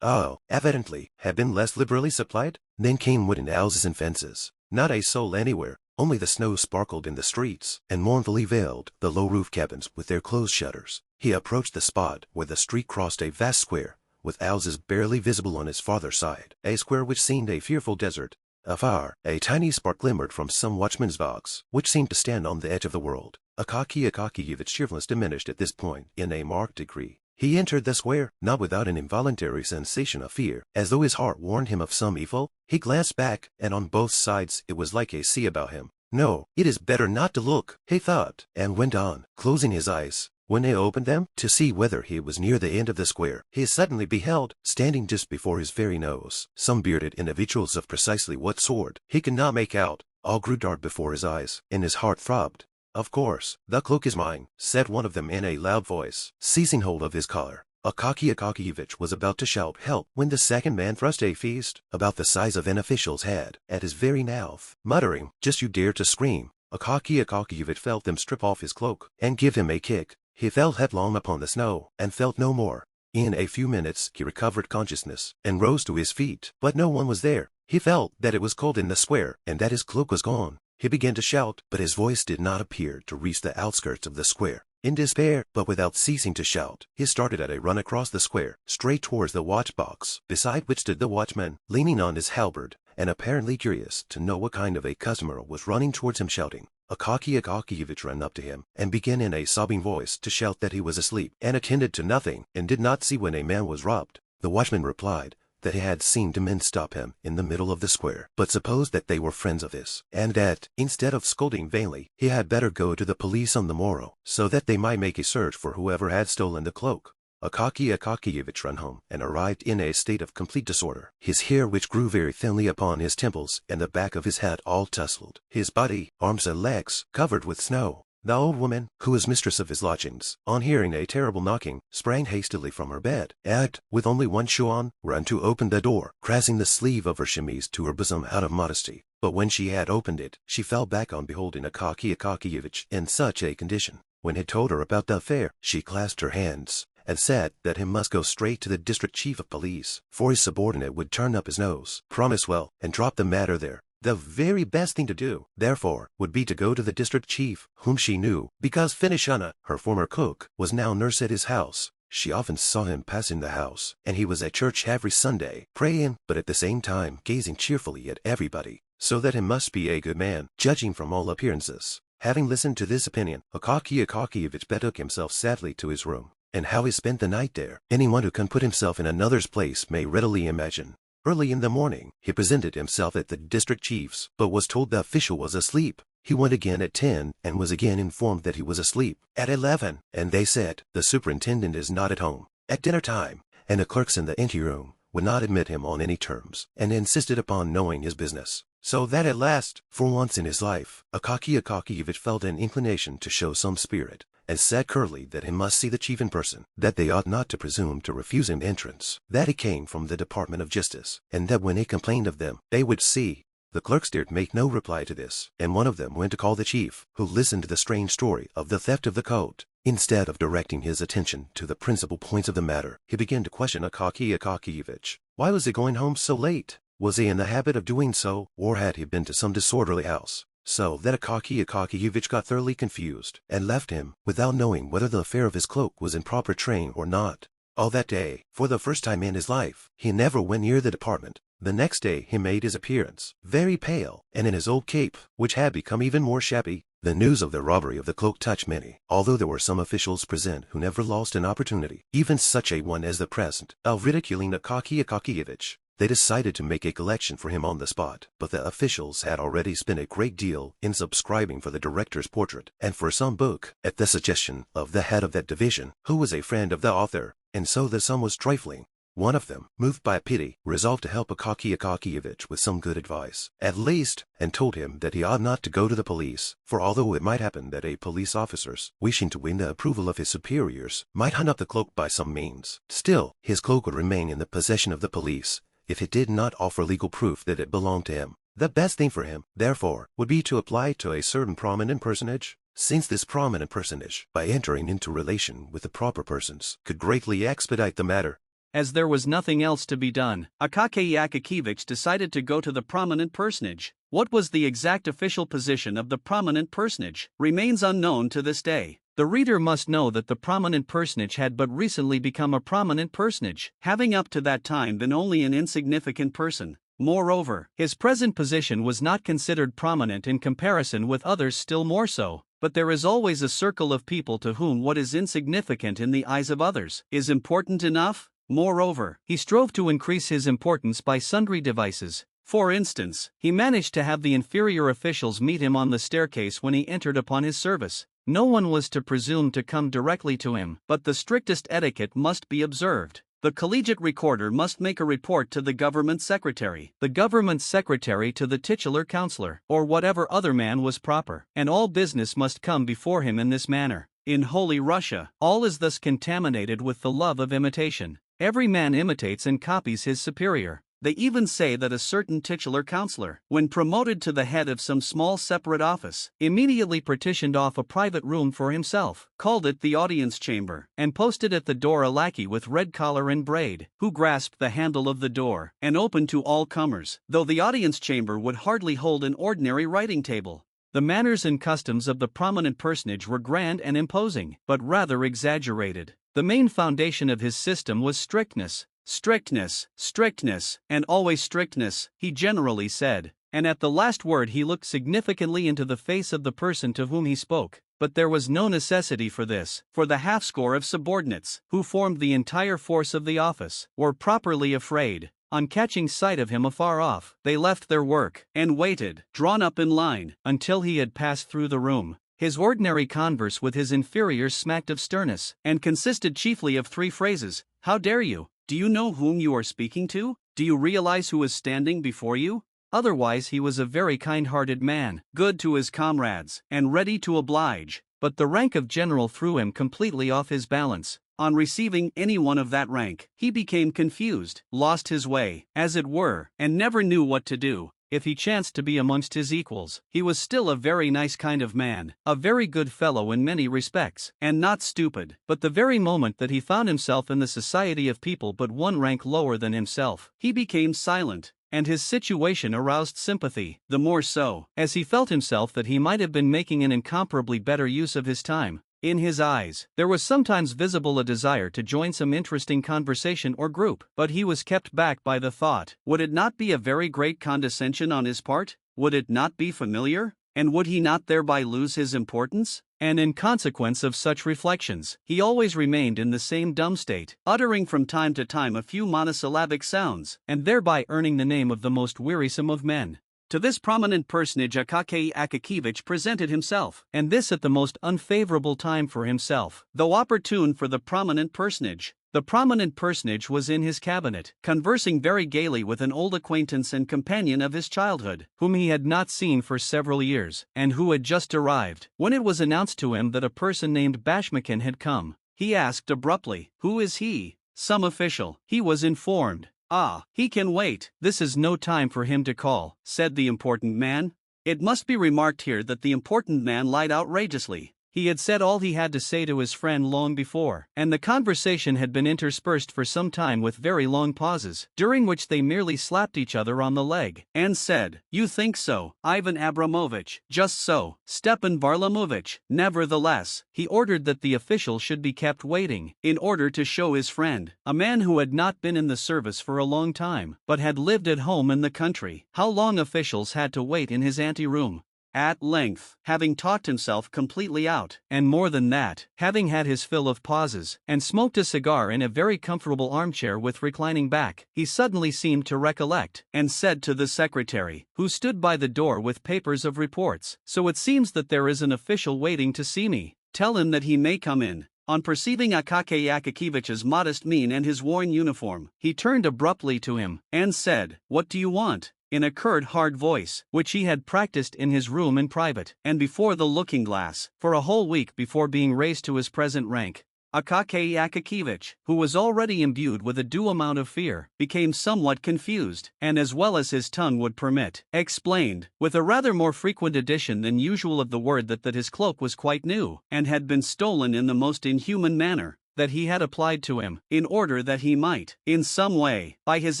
[SPEAKER 1] Evidently, had been less liberally supplied. Then came wooden houses and fences. Not a soul anywhere. Only the snow sparkled in the streets, and mournfully veiled the low roof cabins with their closed shutters. He approached the spot where the street crossed a vast square, with houses barely visible on his farther side, a square which seemed a fearful desert. Afar, a tiny spark glimmered from some watchman's box, which seemed to stand on the edge of the world. Akakiyevich's cheerfulness diminished at this point in a marked degree. He entered the square, not without an involuntary sensation of fear, as though his heart warned him of some evil. He glanced back, and on both sides it was like a sea about him. No, it is better not to look, he thought, and went on, closing his eyes. When he opened them, to see whether he was near the end of the square, he suddenly beheld, standing just before his very nose, some bearded individuals of precisely what sort he could not make out. All grew dark before his eyes, and his heart throbbed. "Of course, the cloak is mine," said one of them in a loud voice, seizing hold of his collar. Akakievich was about to shout help when the second man thrust a fist, about the size of an official's head, at his very mouth, muttering, "Just you dare to scream." Akakievich felt them strip off his cloak and give him a kick. He fell headlong upon the snow, and felt no more. In a few minutes he recovered consciousness, and rose to his feet, but no one was there. He felt that it was cold in the square, and that his cloak was gone. He began to shout, but his voice did not appear to reach the outskirts of the square. In despair, but without ceasing to shout, he started at a run across the square, straight towards the watch-box, beside which stood the watchman, leaning on his halberd, and apparently curious to know what kind of a customer was running towards him shouting. Akakievich ran up to him, and began in a sobbing voice to shout that he was asleep, and attended to nothing, and did not see when a man was robbed. The watchman replied that he had seen two men stop him in the middle of the square, but supposed that they were friends of his, and that, instead of scolding vainly, he had better go to the police on the morrow, so that they might make a search for whoever had stolen the cloak. Akakievich ran home, and arrived in a state of complete disorder, his hair which grew very thinly upon his temples, and the back of his head all tousled, his body, arms and legs, covered with snow. The old woman, who was mistress of his lodgings, on hearing a terrible knocking, sprang hastily from her bed, and, with only one shoe on, ran to open the door, pressing the sleeve of her chemise to her bosom out of modesty. But when she had opened it, she fell back on beholding Akakievich in such a condition. When he told her about the affair, she clasped her hands, and said that he must go straight to the district chief of police, for his subordinate would turn up his nose, promise well, and drop the matter there. The very best thing to do, therefore, would be to go to the district chief, whom she knew, because Finishana, her former cook, was now nurse at his house. She often saw him passing the house, and he was at church every Sunday, praying, but at the same time gazing cheerfully at everybody, so that he must be a good man, judging from all appearances. Having listened to this opinion, Akakievich betook himself sadly to his room, and how he spent the night there, anyone who can put himself in another's place may readily imagine. Early in the morning, he presented himself at the district chief's, but was told the official was asleep. He went again at 10, and was again informed that he was asleep at 11, and they said, "The superintendent is not at home." At dinner time, and the clerks in the anteroom would not admit him on any terms, and insisted upon knowing his business. So that at last, for once in his life, Akakievich felt an inclination to show some spirit, and said curtly that he must see the chief in person, that they ought not to presume to refuse him entrance, that he came from the Department of Justice, and that when he complained of them, they would see. The clerks dared make no reply to this, and one of them went to call the chief, who listened to the strange story of the theft of the coat. Instead of directing his attention to the principal points of the matter, he began to question Akakievich. Why was he going home so late? Was he in the habit of doing so, or had he been to some disorderly house? So that Akakievich got thoroughly confused, and left him, without knowing whether the affair of his cloak was in proper train or not. All that day, for the first time in his life, he never went near the department. The next day he made his appearance, very pale, and in his old cape, which had become even more shabby. The news of the robbery of the cloak touched many, although there were some officials present who never lost an opportunity, even such a one as the present, of ridiculing Akakievich. They decided to make a collection for him on the spot, but the officials had already spent a great deal in subscribing for the director's portrait, and for some book, at the suggestion of the head of that division, who was a friend of the author, and so the sum was trifling. One of them, moved by pity, resolved to help Akakievich with some good advice, at least, and told him that he ought not to go to the police, for although it might happen that a police officer, wishing to win the approval of his superiors, might hunt up the cloak by some means, still, his cloak would remain in the possession of the police, if it did not offer legal proof that it belonged to him. The best thing for him, therefore, would be to apply to a certain prominent personage, since this prominent personage, by entering into relation with the proper persons, could greatly expedite the matter.
[SPEAKER 2] As there was nothing else to be done, Akakievich decided to go to the prominent personage. What was the exact official position of the prominent personage remains unknown to this day. The reader must know that the prominent personage had but recently become a prominent personage, having up to that time been only an insignificant person. Moreover, his present position was not considered prominent in comparison with others, still more so. But there is always a circle of people to whom what is insignificant in the eyes of others is important enough. Moreover, he strove to increase his importance by sundry devices. For instance, he managed to have the inferior officials meet him on the staircase when he entered upon his service. No one was to presume to come directly to him, but the strictest etiquette must be observed. The collegiate recorder must make a report to the government secretary, the government secretary to the titular counselor, or whatever other man was proper, and all business must come before him in this manner. In Holy Russia, all is thus contaminated with the love of imitation. Every man imitates and copies his superior. They even say that a certain titular counselor, when promoted to the head of some small separate office, immediately partitioned off a private room for himself, called it the audience chamber, and posted at the door a lackey with red collar and braid, who grasped the handle of the door, and opened to all comers, though the audience chamber would hardly hold an ordinary writing table. The manners and customs of the prominent personage were grand and imposing, but rather exaggerated. The main foundation of his system was strictness. Strictness, strictness, and always strictness, he generally said, and at the last word he looked significantly into the face of the person to whom he spoke. But there was no necessity for this, for the half-score of subordinates, who formed the entire force of the office, were properly afraid. On catching sight of him afar off, they left their work, and waited, drawn up in line, until he had passed through the room. His ordinary converse with his inferiors smacked of sternness, and consisted chiefly of 3 phrases. How dare you? Do you know whom you are speaking to? Do you realize who is standing before you? Otherwise he was a very kind-hearted man, good to his comrades, and ready to oblige, but the rank of general threw him completely off his balance. On receiving any one of that rank, he became confused, lost his way, as it were, and never knew what to do. If he chanced to be amongst his equals, he was still a very nice kind of man, a very good fellow in many respects, and not stupid. But the very moment that he found himself in the society of people but one rank lower than himself, he became silent, and his situation aroused sympathy, the more so, as he felt himself that he might have been making an incomparably better use of his time. In his eyes, there was sometimes visible a desire to join some interesting conversation or group, but he was kept back by the thought, would it not be a very great condescension on his part? Would it not be familiar? And would he not thereby lose his importance? And in consequence of such reflections, he always remained in the same dumb state, uttering from time to time a few monosyllabic sounds, and thereby earning the name of the most wearisome of men. To this prominent personage Akaky Akakevich presented himself, and this at the most unfavorable time for himself, though opportune for the prominent personage. The prominent personage was in his cabinet, conversing very gaily with an old acquaintance and companion of his childhood, whom he had not seen for several years, and who had just arrived. When it was announced to him that a person named Bashmakin had come, he asked abruptly, "Who is he?" "Some official," he was informed. "Ah, he can wait, this is no time for him to call," said the important man. It must be remarked here that the important man lied outrageously. He had said all he had to say to his friend long before, and the conversation had been interspersed for some time with very long pauses, during which they merely slapped each other on the leg, and said, "You think so, Ivan Abramovich, just so, Stepan Varlamovich." Nevertheless, he ordered that the official should be kept waiting, in order to show his friend, a man who had not been in the service for a long time, but had lived at home in the country, how long officials had to wait in his anteroom. At length, having talked himself completely out, and more than that, having had his fill of pauses, and smoked a cigar in a very comfortable armchair with reclining back, he suddenly seemed to recollect, and said to the secretary, who stood by the door with papers of reports, "So it seems that there is an official waiting to see me. Tell him that he may come in." On perceiving Akaky Akakevich's modest mien and his worn uniform, he turned abruptly to him, and said, "What do you want?" in a curt hard voice, which he had practiced in his room in private, and before the looking-glass, for a whole week before being raised to his present rank. Akaky Akakevich, who was already imbued with a due amount of fear, became somewhat confused, and as well as his tongue would permit, explained, with a rather more frequent addition than usual of the word that his cloak was quite new, and had been stolen in the most inhuman manner, that he had applied to him, in order that he might, in some way, by his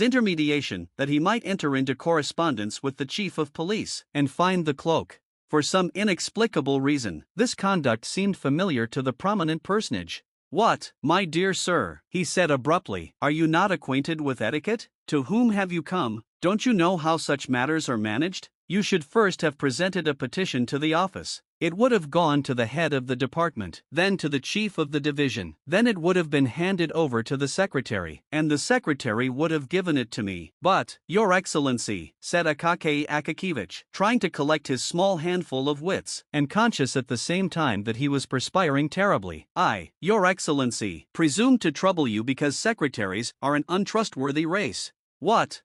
[SPEAKER 2] intermediation, that he might enter into correspondence with the chief of police, and find the cloak. For some inexplicable reason, this conduct seemed familiar to the prominent personage. "What, my dear sir," he said abruptly, "are you not acquainted with etiquette? To whom have you come? Don't you know how such matters are managed? You should first have presented a petition to the office. It would have gone to the head of the department, then to the chief of the division, then it would have been handed over to the secretary, and the secretary would have given it to me. But, Your Excellency," said Akaky Akakevich, trying to collect his small handful of wits, and conscious at the same time that he was perspiring terribly, "I, Your Excellency, presume to trouble you because secretaries are an untrustworthy race." What,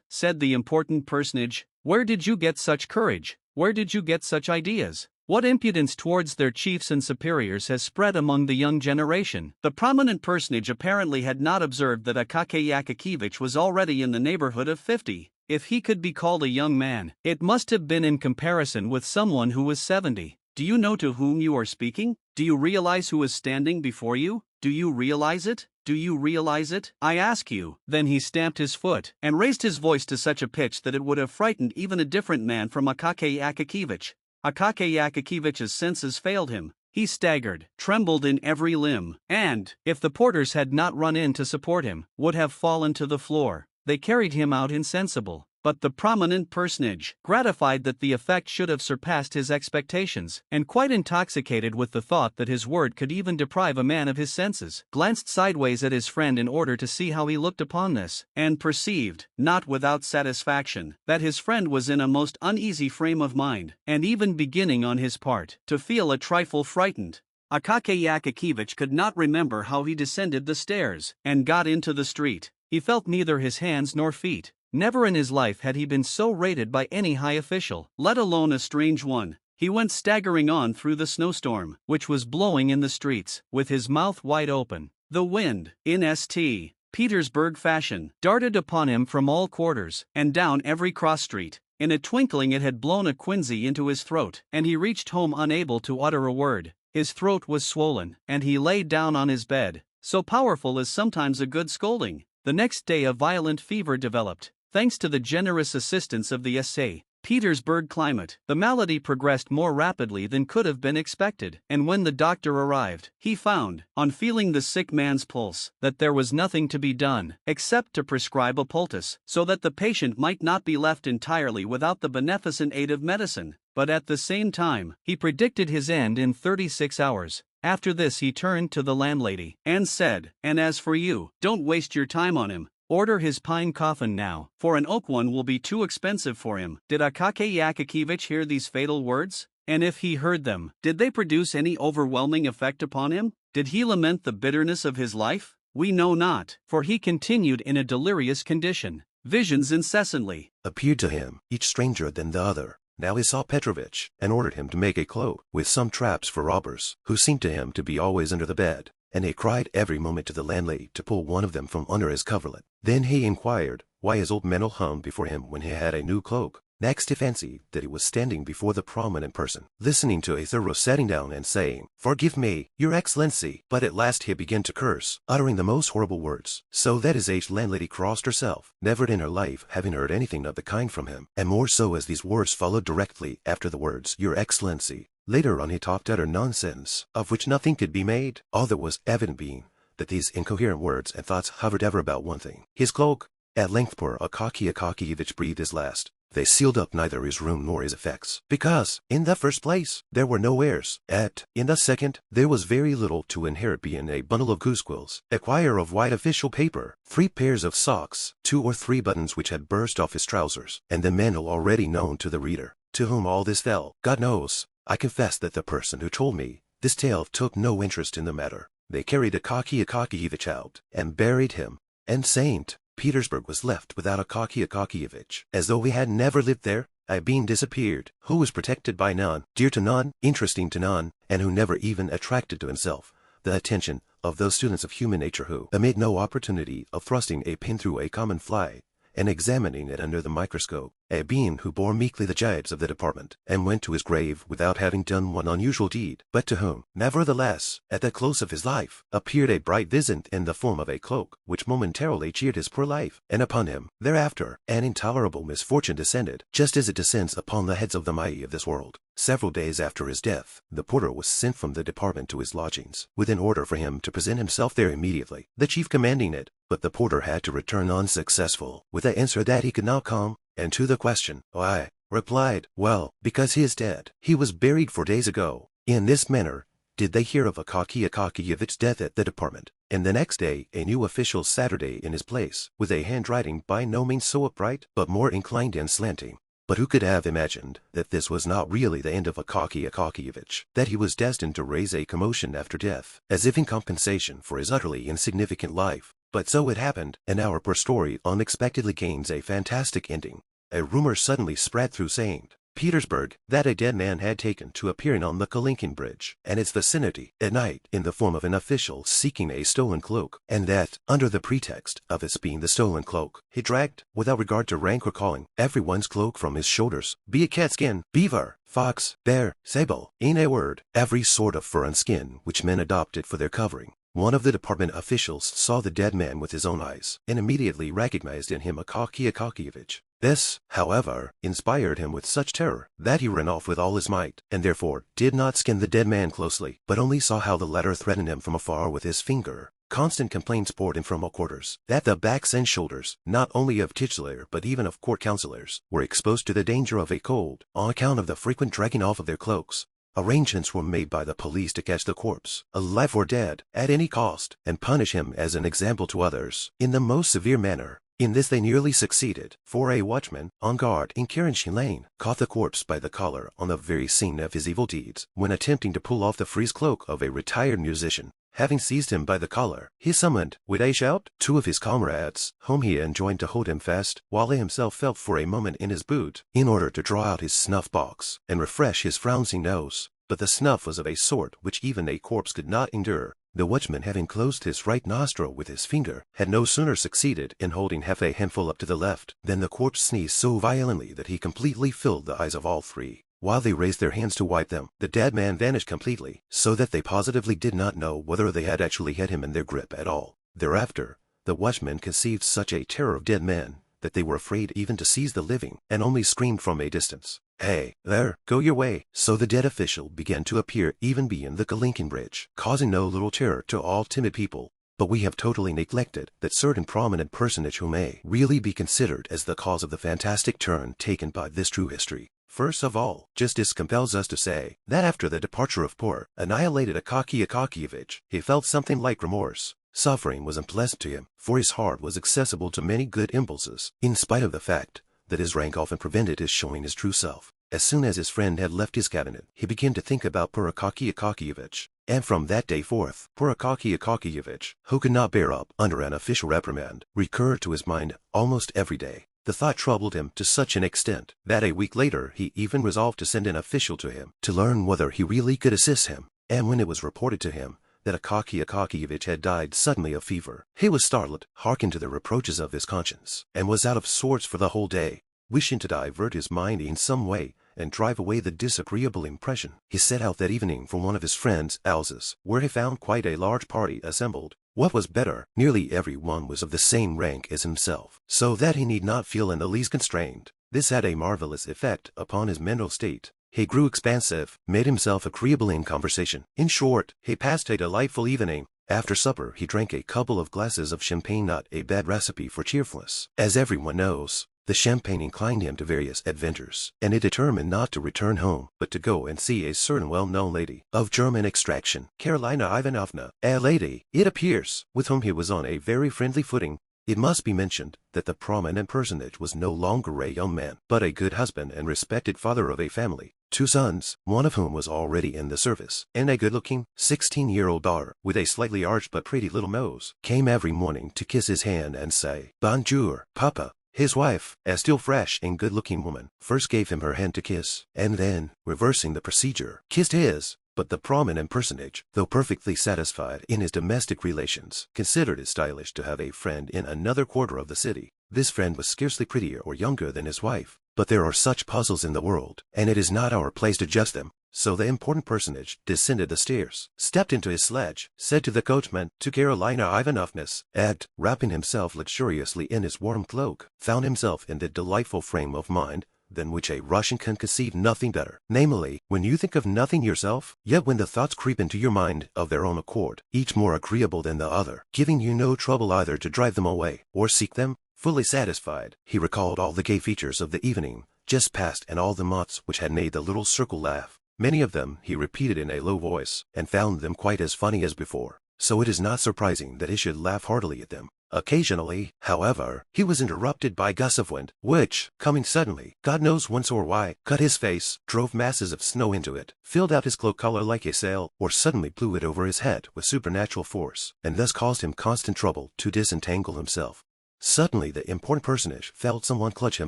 [SPEAKER 2] said the important personage. "Where did you get such courage? Where did you get such ideas? What impudence towards their chiefs and superiors has spread among the young generation?" The prominent personage apparently had not observed that Akaky Akakevich was already in the neighborhood of 50. If he could be called a young man, it must have been in comparison with someone who was 70. "Do you know to whom you are speaking? Do you realize who is standing before you? Do you realize it? Do you realize it? I ask you." Then he stamped his foot, and raised his voice to such a pitch that it would have frightened even a different man from Akaky Akakevich. Akaky Akakevich's senses failed him. He staggered, trembled in every limb, and, if the porters had not run in to support him, would have fallen to the floor. They carried him out insensible. But the prominent personage, gratified that the effect should have surpassed his expectations, and quite intoxicated with the thought that his word could even deprive a man of his senses, glanced sideways at his friend in order to see how he looked upon this, and perceived, not without satisfaction, that his friend was in a most uneasy frame of mind, and even beginning on his part to feel a trifle frightened. Akaky Akakevich could not remember how he descended the stairs, and got into the street. He felt neither his hands nor feet. Never in his life had he been so rated by any high official, let alone a strange one. He went staggering on through the snowstorm, which was blowing in the streets, with his mouth wide open. The wind, in St. Petersburg fashion, darted upon him from all quarters, and down every cross street. In a twinkling it had blown a quinsy into his throat, and he reached home unable to utter a word. His throat was swollen, and he lay down on his bed. So powerful is sometimes a good scolding. The next day a violent fever developed. Thanks to the generous assistance of the St. Petersburg climate, the malady progressed more rapidly than could have been expected, and when the doctor arrived, he found, on feeling the sick man's pulse, that there was nothing to be done, except to prescribe a poultice, so that the patient might not be left entirely without the beneficent aid of medicine. But at the same time, he predicted his end in 36 hours. After this he turned to the landlady, and said, "And as for you, don't waste your time on him. Order his pine coffin now, for an oak one will be too expensive for him." Did Akaky Akakevich hear these fatal words? And if he heard them, did they produce any overwhelming effect upon him? Did he lament the bitterness of his life? We know not, for he continued in a delirious condition. Visions incessantly
[SPEAKER 1] appeared to him, each stranger than the other. Now he saw Petrovich, and ordered him to make a cloak, with some traps for robbers, who seemed to him to be always under the bed, and he cried every moment to the landlady to pull one of them from under his coverlet. Then he inquired why his old mantle hung before him when he had a new cloak. Next he fancied that he was standing before the prominent person, listening to a thorough setting down and saying, "Forgive me, Your Excellency." But at last he began to curse, uttering the most horrible words, so that his aged landlady crossed herself, never in her life having heard anything of the kind from him, and more so as these words followed directly after the words, "Your Excellency." Later on he talked utter nonsense, of which nothing could be made, all that was evident being that these incoherent words and thoughts hovered ever about one thing, his cloak. At length poor Akaky Akakevich breathed his last. They sealed up neither his room nor his effects, because, in the first place, there were no heirs, and, in the second, there was very little to inherit beyond a bundle of goosequills, a quire of white official paper, 3 pairs of socks, 2 or 3 buttons which had burst off his trousers, and the mantle already known to the reader. To whom all this fell, God knows. I confess that the person who told me this tale took no interest in the matter. They carried Akaky Akakevich out, and buried him, and St. Petersburg was left without Akaky Akakevich, as though he had never lived there. A being disappeared, who was protected by none, dear to none, interesting to none, and who never even attracted to himself the attention of those students of human nature who, amid no opportunity of thrusting a pin through a common fly, and examining it under the microscope, a being who bore meekly the gibes of the department, and went to his grave without having done one unusual deed, but to whom, nevertheless, at the close of his life, appeared a bright vision in the form of a cloak, which momentarily cheered his poor life, and upon him, thereafter, an intolerable misfortune descended, just as it descends upon the heads of the mighty of this world. Several days after his death, the porter was sent from the department to his lodgings, with an order for him to present himself there immediately, the chief commanding it, but the porter had to return unsuccessful, with the answer that he could not come, and to the question, why, replied, well, because he is dead. He was buried 4 days ago. In this manner did they hear of Akaky Akakiyevich's death at the department, and the next day a new official Saturday in his place, with a handwriting by no means so upright, but more inclined and slanting. But who could have imagined that this was not really the end of Akaky Akakiyevich, that he was destined to raise a commotion after death, as if in compensation for his utterly insignificant life? But so it happened, and our poor story unexpectedly gains a fantastic ending. A rumor suddenly spread through St. Petersburg that a dead man had taken to appearing on the Kalinkin bridge and its vicinity at night in the form of an official seeking a stolen cloak, and that, under the pretext of its being the stolen cloak, he dragged, without regard to rank or calling, everyone's cloak from his shoulders, be it catskin, beaver, fox, bear, sable, in a word, every sort of fur and skin which men adopted for their covering. One of the department officials saw the dead man with his own eyes, and immediately recognized in him Akaky Akakiyevich. This, however, inspired him with such terror that he ran off with all his might, and therefore did not skin the dead man closely, but only saw how the latter threatened him from afar with his finger. Constant complaints poured in from all quarters that the backs and shoulders, not only of titular but even of court councilors, were exposed to the danger of a cold, on account of the frequent dragging off of their cloaks. Arrangements were made by the police to catch the corpse, alive or dead, at any cost, and punish him as an example to others, in the most severe manner. In this they nearly succeeded, for a watchman, on guard in Karanshin Lane, caught the corpse by the collar on the very scene of his evil deeds, when attempting to pull off the frieze cloak of a retired musician. Having seized him by the collar, he summoned, with a shout, 2 of his comrades, whom he enjoined to hold him fast, while he himself felt for a moment in his boot, in order to draw out his snuff-box, and refresh his frowsy nose. But the snuff was of a sort which even a corpse could not endure. The watchman, having closed his right nostril with his finger, had no sooner succeeded in holding half a handful up to the left, than the corpse sneezed so violently that he completely filled the eyes of all 3. While they raised their hands to wipe them, the dead man vanished completely, so that they positively did not know whether they had actually had him in their grip at all. Thereafter, the watchmen conceived such a terror of dead men that they were afraid even to seize the living, and only screamed from a distance, "Hey, there, go your way." So the dead official began to appear even beyond the Kalinkin bridge, causing no little terror to all timid people. But we have totally neglected that certain prominent personage who may really be considered as the cause of the fantastic turn taken by this true history. First of all, justice compels us to say that after the departure of poor, annihilated Akaky Akakiyevich, he felt something like remorse. Suffering was unpleasant to him, for his heart was accessible to many good impulses, in spite of the fact that his rank often prevented his showing his true self. As soon as his friend had left his cabinet, he began to think about poor Akaky Akakiyevich, and from that day forth, poor Akaky Akakiyevich, who could not bear up under an official reprimand, recurred to his mind almost every day. The thought troubled him to such an extent that a week later he even resolved to send an official to him to learn whether he really could assist him. And when it was reported to him that Akaky Akakiyevich had died suddenly of fever, he was startled, hearkened to the reproaches of his conscience, and was out of sorts for the whole day. Wishing to divert his mind in some way and drive away the disagreeable impression, he set out that evening for one of his friends' houses, where he found quite a large party assembled. What was better, nearly every one was of the same rank as himself, so that he need not feel in the least constrained. This had a marvelous effect upon his mental state. He grew expansive, made himself agreeable in conversation. In short, he passed a delightful evening. After supper he drank a couple of glasses of champagne, not a bad recipe for cheerfulness. As everyone knows, the champagne inclined him to various adventures, and he determined not to return home, but to go and see a certain well-known lady, of German extraction, Karolina Ivanovna, a lady, it appears, with whom he was on a very friendly footing. It must be mentioned that the prominent personage was no longer a young man, but a good husband and respected father of a family, 2 sons, one of whom was already in the service, and a good-looking, 16-year-old daughter, with a slightly arched but pretty little nose, came every morning to kiss his hand and say, "Bonjour, Papa." His wife, a still fresh and good-looking woman, first gave him her hand to kiss, and then, reversing the procedure, kissed his. But the prominent personage, though perfectly satisfied in his domestic relations, considered it stylish to have a friend in another quarter of the city. This friend was scarcely prettier or younger than his wife, But there are such puzzles in the world, and it is not our place to judge them. So the important personage descended the stairs, stepped into his sledge, said to the coachman, "To Carolina Ivanovna," and, wrapping himself luxuriously in his warm cloak, found himself in the delightful frame of mind than which a Russian can conceive nothing better, namely, when you think of nothing yourself, yet when the thoughts creep into your mind of their own accord, each more agreeable than the other, giving you no trouble either to drive them away or seek them. Fully satisfied, he recalled all the gay features of the evening just past and all the moths which had made the little circle laugh. Many of them he repeated in a low voice, and found them quite as funny as before, so it is not surprising that he should laugh heartily at them. Occasionally, however, he was interrupted by gusts of wind, which, coming suddenly, God knows whence or why, cut his face, drove masses of snow into it, filled out his cloak collar like a sail, or suddenly blew it over his head with supernatural force, and thus caused him constant trouble to disentangle himself. Suddenly the important personage felt someone clutch him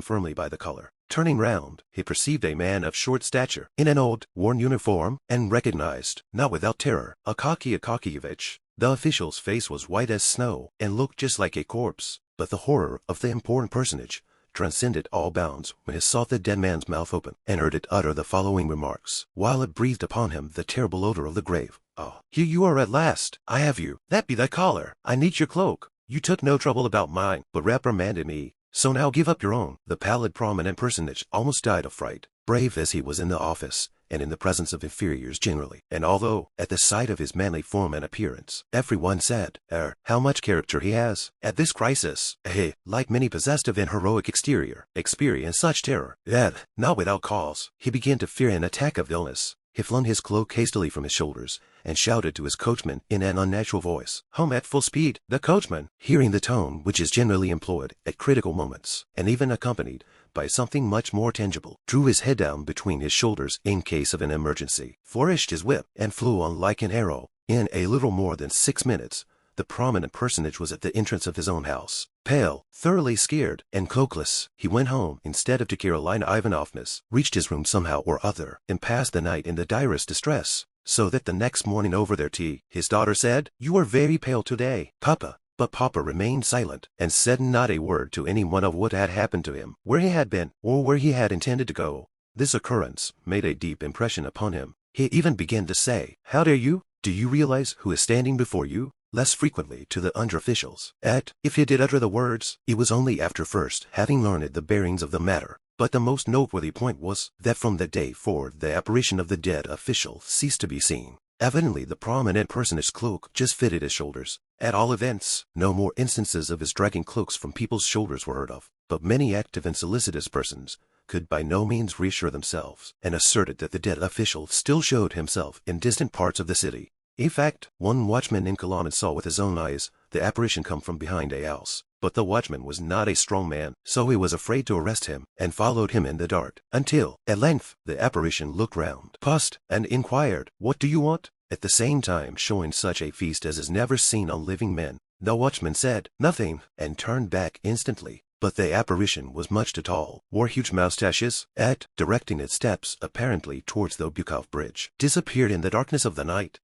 [SPEAKER 1] firmly by the collar. Turning round, he perceived a man of short stature, in an old, worn uniform, and recognized, not without terror, Akaky Akakiyevich. The official's face was white as snow, and looked just like a corpse, but the horror of the important personage transcended all bounds when he saw the dead man's mouth open, and heard it utter the following remarks, while it breathed upon him the terrible odor of the grave. "Oh, here you are at last. I have you. That be thy collar. I need your cloak. You took no trouble about mine, but reprimanded me. So now give up your own." The pallid prominent personage almost died of fright, brave as he was in the office, and in the presence of inferiors generally, and although, at the sight of his manly form and appearance, everyone said, how much character he has. At this crisis, he, like many possessed of an heroic exterior, experienced such terror, that, not without cause, he began to fear an attack of illness. He flung his cloak hastily from his shoulders, and shouted to his coachman in an unnatural voice, "Home at full speed." The coachman, hearing the tone which is generally employed at critical moments, and even accompanied by something much more tangible, drew his head down between his shoulders in case of an emergency, flourished his whip, and flew on like an arrow. In a little more than 6 minutes, the prominent personage was at the entrance of his own house. Pale, thoroughly scared, and cloakless, he went home instead of to Carolina Ivanovna's, reached his room somehow or other, and passed the night in the direst distress, so that the next morning over their tea, his daughter said, "You are very pale today, Papa." But Papa remained silent, and said not a word to any one of what had happened to him, where he had been, or where he had intended to go. This occurrence made a deep impression upon him. He even began to say, "How dare you? Do you realize who is standing before you?" less frequently to the under officials. If he did utter the words, it was only after first having learned the bearings of the matter. But the most noteworthy point was that from that day forward the apparition of the dead official ceased to be seen. Evidently the prominent personage's cloak just fitted his shoulders. At all events, no more instances of his dragging cloaks from people's shoulders were heard of, but many active and solicitous persons could by no means reassure themselves, and asserted that the dead official still showed himself in distant parts of the city. In fact, one watchman in Cologne saw with his own eyes the apparition come from behind a house, but the watchman was not a strong man, so he was afraid to arrest him, and followed him in the dark, until, at length, the apparition looked round, paused, and inquired, "What do you want?" at the same time showing such a feast as is never seen on living men. The watchman said, "Nothing," and turned back instantly. But the apparition was much too tall, wore huge moustaches, and, directing its steps apparently towards the Bukov bridge, disappeared in the darkness of the night.